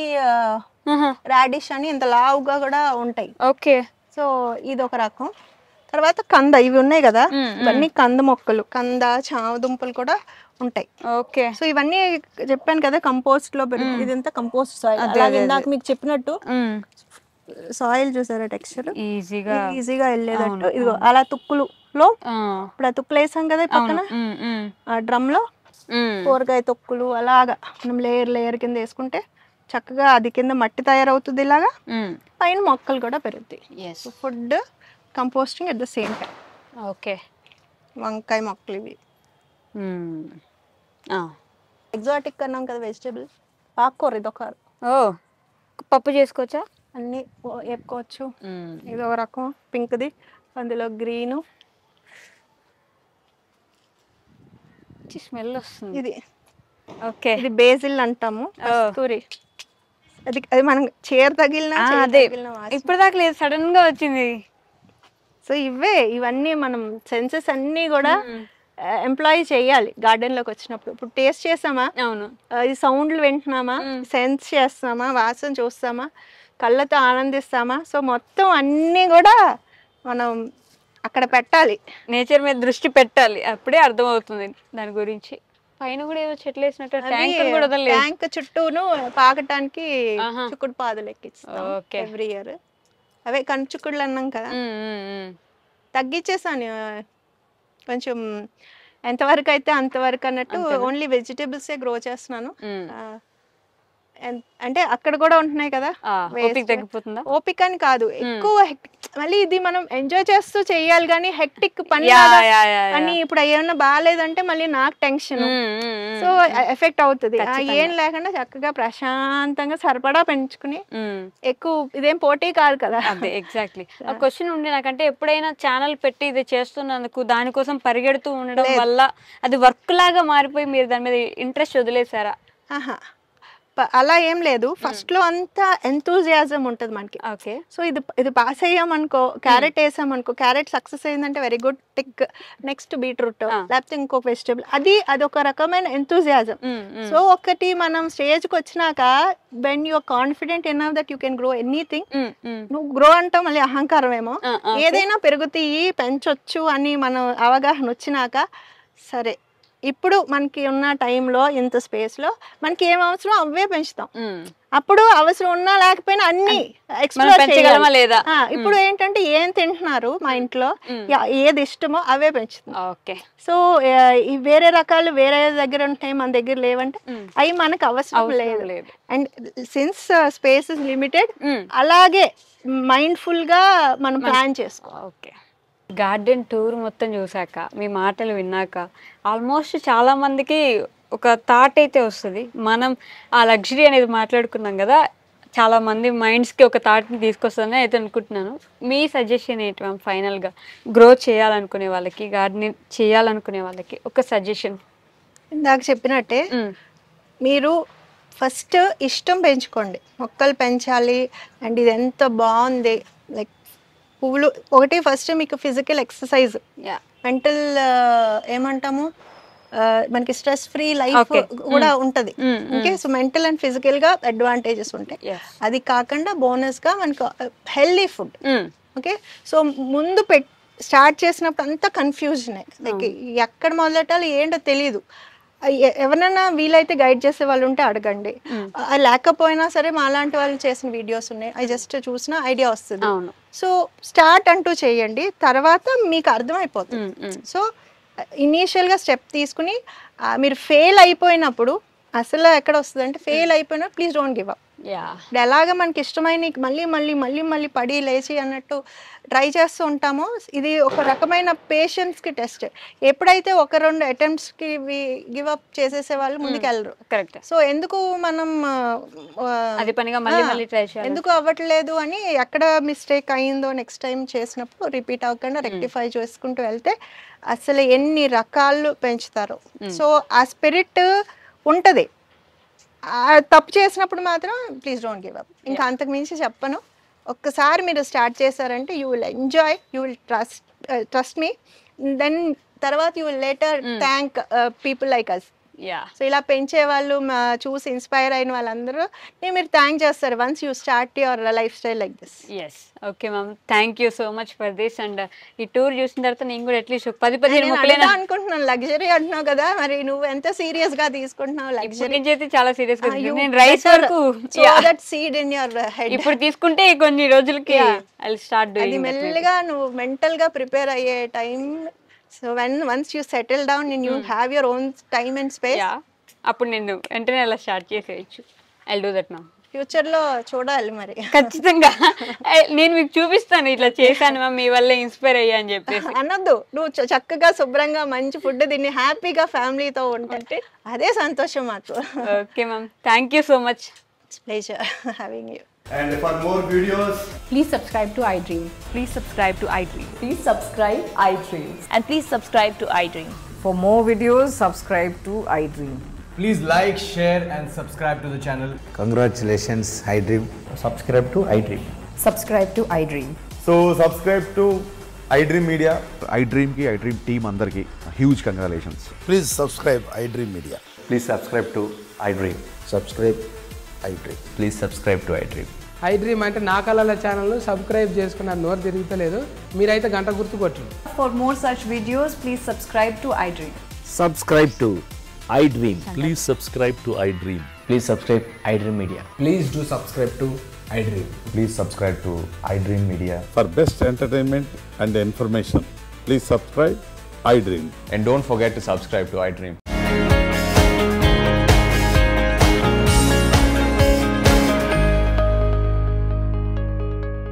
Speaker 2: రాడిష్ అని ఇంత లావుగా కూడా ఉంటాయి.
Speaker 3: ఓకే.
Speaker 2: సో ఇది ఒక రకం. తర్వాత కంద ఇవి ఉన్నాయి కదా, ఇవన్నీ కంద మొక్కలు, కంద చామ దుంపలు కూడా ఉంటాయి.
Speaker 3: ఓకే.
Speaker 2: సో ఇవన్నీ చెప్పాను కదా కంపోస్ట్ లో ఇదంతా కంపోస్ట్ సాయిల్. అలాగే ఇందాక మీకు చెప్పినట్టు సాయిల్ చూసారా టెక్స్చర్ ఈజీగా వెళ్ళేటట్టు. ఇదిగో అలా తుక్కులో ఇప్పుడు ఆ తుక్కులు వేసాం కదా పక్కన ఆ డ్రమ్ లో కూరగాయ తొక్కులు అలాగా మనం లేయర్ కింద వేసుకుంటే చక్కగా అది కింద మట్టి తయారవుతుంది, ఇలాగా పైన మొక్కలు కూడా పెరుగుతాయి. Food composting at the same time.
Speaker 3: Okay.
Speaker 2: వంకాయ మొక్కలు ఇవి ఎగ్జాటిక్ అన్నాం కదా వెజిటేబుల్, ఆకుకూర ఇదొక.
Speaker 3: పప్పు చేసుకోవచ్చా?
Speaker 2: అన్ని వేపుకోవచ్చు. ఇది ఒక రకం పింక్ది, అందులో గ్రీను,
Speaker 3: స్మెల్ వస్తుంది.
Speaker 2: ఇది
Speaker 3: ఓకే.
Speaker 2: ఇది బేసిల్ అంటాము, కస్తూరి. అది మనం చీర తగిలినా
Speaker 3: ఇప్పుడు దాకా లేదు, సడన్ గా వచ్చింది.
Speaker 2: సో ఇవన్నీ మనం సెన్సెస్ అన్నీ కూడా ఎంప్లాయ్ చేయాలి గార్డెన్ లోకి వచ్చినప్పుడు. ఇప్పుడు టేస్ట్ చేసామా,
Speaker 3: అవును,
Speaker 2: ఇది సౌండ్లు వింటున్నామా, సెన్స్ చేస్తామా, వాసన చూస్తామా, కళ్ళతో ఆనందిస్తామా. సో మొత్తం అన్నీ కూడా మనం అక్కడ పెట్టాలి,
Speaker 3: నేచర్ మీద దృష్టి పెట్టాలి, అప్పుడే అర్థమవుతుంది దాని గురించి. పైన కూడా ఏదో చెట్లు వేసినట్టు
Speaker 2: ట్యాంక్ చుట్టూను పాకటానికి చుక్కుడు పాదులు ఎక్కిస్తాం ఎవ్రీ ఇయర్. అవే కంచుకుళ్ళు అన్నాం కదా, తగ్గించేసాను కొంచెం, ఎంతవరకు అయితే అంతవరకు అన్నట్టు. ఓన్లీ వెజిటేబుల్సే గ్రో చేస్తున్నాను. అంటే అక్కడ కూడా ఉంటున్నాయి కదా,
Speaker 3: తగ్గిపోతుందా?
Speaker 2: ఓపిక అని కాదు, ఎక్కువ మళ్ళీ ఇది మనం ఎంజాయ్ చేస్తూ చెయ్యాలి కానీ హెక్టిక్ పని అని. ఇప్పుడు ఏమన్నా బాగాలేదంటే మళ్ళీ నాకు టెన్షన్, సో ఎఫెక్ట్ అవుతుంది. ఏం లేకుండా చక్కగా ప్రశాంతంగా సరిపడా పెంచుకుని, ఎక్కువ ఇదేం పోటీ కాదు కదా.
Speaker 3: అదే ఎగ్జాక్ట్లీ ఆ క్వశ్చన్ ఉండే నాకంటే, ఎప్పుడైనా ఛానల్ పెట్టి ఇది చేస్తున్నందుకు దానికోసం పరిగెడుతూ ఉండడం వల్ల అది వర్క్ లాగా మారిపోయి మీరు దాని మీద ఇంట్రెస్ట్ వదిలేసారా?
Speaker 2: అలా ఏం లేదు. ఫస్ట్ లో అంతా ఎంతూజియాజం ఉంటుంది మనకి.
Speaker 3: ఓకే.
Speaker 2: సో ఇది పాస్ అయ్యామనుకో, క్యారెట్ వేసామనుకో, క్యారెట్ సక్సెస్ అయిందంటే very good, tick. Next beetroot లేకపోతే ఇంకొక వెజిటేబుల్, అది ఒక రకమైన ఎంతూజియాజం. సో ఒకటి మనం స్టేజ్కి వచ్చినాక, when you're confident enough that you can grow anything, నువ్వు గ్రో అంటావు మళ్ళీ అహంకారం ఏమో, ఏదైనా పెరుగుతాయి పెంచొచ్చు అని మనం అవగాహన వచ్చినాక, సరే ఇప్పుడు మనకి ఉన్న టైంలో ఇంత స్పేస్ లో మనకి ఏం అవసరం అవే పెంచుతాం. అప్పుడు అవసరం ఉన్నా లేకపోయినా అన్ని ఎక్స్ప్లోర్ చేయగలమా లేదా. ఇప్పుడు ఏంటంటే ఏం తింటున్నారు మా ఇంట్లో, ఏది ఇష్టమో అవే పెంచుతాం.
Speaker 3: ఓకే.
Speaker 2: సో ఈ వేరే రకాలు వేరే దగ్గర ఉంటాయి, మన దగ్గర లేవంటే అవి మనకు అవసరం లేదు. And since space is limited, అలాగే మైండ్ఫుల్ గా మనం ప్లాన్ చేసుకోవాలి.
Speaker 3: ఓకే. గార్డెన్ టూర్ మొత్తం చూసాక, మీ మాటలు విన్నాక, ఆల్మోస్ట్ చాలా మందికి ఒక థాట్ అయితే వస్తుంది. మనం ఆ లగ్జరీ అనేది మాట్లాడుకున్నాం కదా, చాలా మంది మైండ్స్కి ఒక థాట్ని తీసుకొస్తుందని అయితే అనుకుంటున్నాను. మీ సజెషన్ ఏంటి మ్యామ్ ఫైనల్గా, గ్రో చేయాలనుకునే వాళ్ళకి, గార్డెనింగ్ చేయాలనుకునే వాళ్ళకి ఒక సజెషన్?
Speaker 2: ఇందాక చెప్పినట్టే, మీరు ఫస్ట్ ఇష్టం పెంచుకోండి, మొక్కలు పెంచాలి అండ్ ఇది ఎంత బాగుంది. లైక్ పువ్వులు ఒకటి, ఫస్ట్ మీకు ఫిజికల్ ఎక్సర్సైజ్, మెంటల్ ఏమంటాము, మనకి స్ట్రెస్ ఫ్రీ లైఫ్ కూడా ఉంటది. Okay. So mental and physical గా అడ్వాంటేజెస్ ఉంటాయి. అది కాకుండా బోనస్ గా మనకు హెల్దీ ఫుడ్. ఓకే. సో ముందు స్టార్ట్ చేసినప్పుడు అంతా కన్ఫ్యూజన్, లైక్ ఎక్కడ మొదలెట్టాలి ఏంటో తెలియదు. ఎవరైనా వీలైతే గైడ్ చేసే వాళ్ళు ఉంటే అడగండి. లేకపోయినా సరే మా లాంటి వాళ్ళు చేసిన వీడియోస్ ఉన్నాయి, అవి జస్ట్ చూసిన ఐడియా వస్తుంది. సో స్టార్ట్ అంటూ చేయండి, తర్వాత మీకు అర్థమైపోతుంది. సో ఇనీషియల్గా స్టెప్ తీసుకుని మీరు ఫెయిల్ అయిపోయినప్పుడు, అసలు ఎక్కడ వస్తుంది అంటే ఫెయిల్ అయిపోయినా ప్లీజ్ డోంట్ గివ్ అప్. ఎలాగ మనకి ఇష్టమైన మళ్ళీ మళ్ళీ మళ్ళీ మళ్ళీ పడి లేచి అన్నట్టు ట్రై చేస్తూ ఉంటామో, ఇది ఒక రకమైన పేషెన్స్కి టెస్ట్. ఎప్పుడైతే ఒక రెండు అటెంప్ట్స్కి గివ్ అప్ చేసేసే వాళ్ళు ముందుకు వెళ్ళరు.
Speaker 3: కరెక్ట్.
Speaker 2: సో ఎందుకు మనం
Speaker 3: అది పనిగా మళ్ళీ మళ్ళీ ట్రై చేయాలి,
Speaker 2: ఎందుకు అవ్వట్లేదు అని ఎక్కడ మిస్టేక్ అయిందో నెక్స్ట్ టైం చేసినప్పుడు రిపీట్ అవ్వకుండా రెక్టిఫై చేసుకుంటూ వెళ్తే అసలు ఎన్ని రకాలు పెంచుతారు. సో ఆ స్పిరిట్ ఉంటుంది. తప్పు చేసినప్పుడు మాత్రం ప్లీజ్ డోంట్ గివ్ అప్. ఇంకా అంతకు మించి చెప్పను. ఒక్కసారి మీరు స్టార్ట్ చేశారంటే you will enjoy, you will trust me, then తర్వాత you will later thank people like us.
Speaker 3: Yeah
Speaker 2: so ఇలా పెంచే వాళ్ళు చూసి ఇన్స్పైర్ అయిన వాళ్ళందరూ మీరు థ్యాంక్ చేస్తారు once you start your life style like this.
Speaker 3: Yes okay ma'am, thank you so much for this. And ఈ టూర్ చూసిన తర్వాత నేను కూడా అట్లీస్ట్ 10-15 మొక్కలైనా
Speaker 2: అనుకుంటున్నాను. లగ్జరీ అంటున్నావు కదా, మరి నువ్వు ఎంత సీరియస్ గా తీసుకుంటున్నావు లగ్జరీ?
Speaker 3: నుంచి అయితే చాలా సీరియస్ గా నేను రైస్ వరకు
Speaker 2: that seed in your head.
Speaker 3: ఇప్పుడు తీసుకుంటే కొన్ని రోజులకి ఐ విల్ స్టార్ట్
Speaker 2: అది
Speaker 3: డూయింగ్.
Speaker 2: మెల్లగా నువ్వు మెంటల్ గా ప్రిపేర్ అయ్యే time. So once you settle down and you have your own time and space,
Speaker 3: అప్పుడు నేను వెంటనే అలా స్టార్ట్ చేసేయచ్చు. I do that ma'am.
Speaker 2: Future లో చూడాలి మరి.
Speaker 3: ఖచ్చితంగా నేను మీకు చూపిస్తాను, ఇట్లా చేశాను మ్యామ్ మీ వల్ల ఇన్స్పైర్ అయ్యా అని చెప్పేసి.
Speaker 2: అనొద్దు, నువ్వు చక్కగా శుభ్రంగా మంచి ఫుడ్ తిని హ్యాపీగా ఫ్యామిలీతో ఉంటే అదే సంతోషం మాకు.
Speaker 3: Okay ma'am, thank you so much.
Speaker 2: It's pleasure having you.
Speaker 4: And for more videos,
Speaker 5: Please subscribe to iDream.
Speaker 6: Please subscribe to iDream.
Speaker 5: Please subscribe iDream.
Speaker 6: And please subscribe to iDream.
Speaker 5: For more videos, subscribe to iDream.
Speaker 4: please like, share and subscribe to the channel.
Speaker 7: Congratulations, iDream.
Speaker 8: Subscribe to iDream.
Speaker 5: Subscribe to iDream.
Speaker 8: So subscribe to iDream Media.
Speaker 9: iDream ki iDream team andarki huge congratulations.
Speaker 7: Please subscribe iDream Media.
Speaker 8: Please subscribe to iDream.
Speaker 7: Subscribe iDream.
Speaker 8: Please subscribe to iDream.
Speaker 10: iDream అంటే నా కళల channel subscribe చేసుకున్న నోరు తిరుగుతలేదు, మీరైతే గంట గుర్తు కొట్టండి.
Speaker 5: For more such videos, please subscribe to iDream.
Speaker 7: Subscribe to iDream.
Speaker 11: Please subscribe to iDream.
Speaker 8: Please subscribe iDream Media.
Speaker 10: Please do subscribe to iDream.
Speaker 8: Please subscribe to iDream Media.
Speaker 9: For best entertainment and information, please subscribe iDream.
Speaker 8: And don't forget to subscribe to iDream.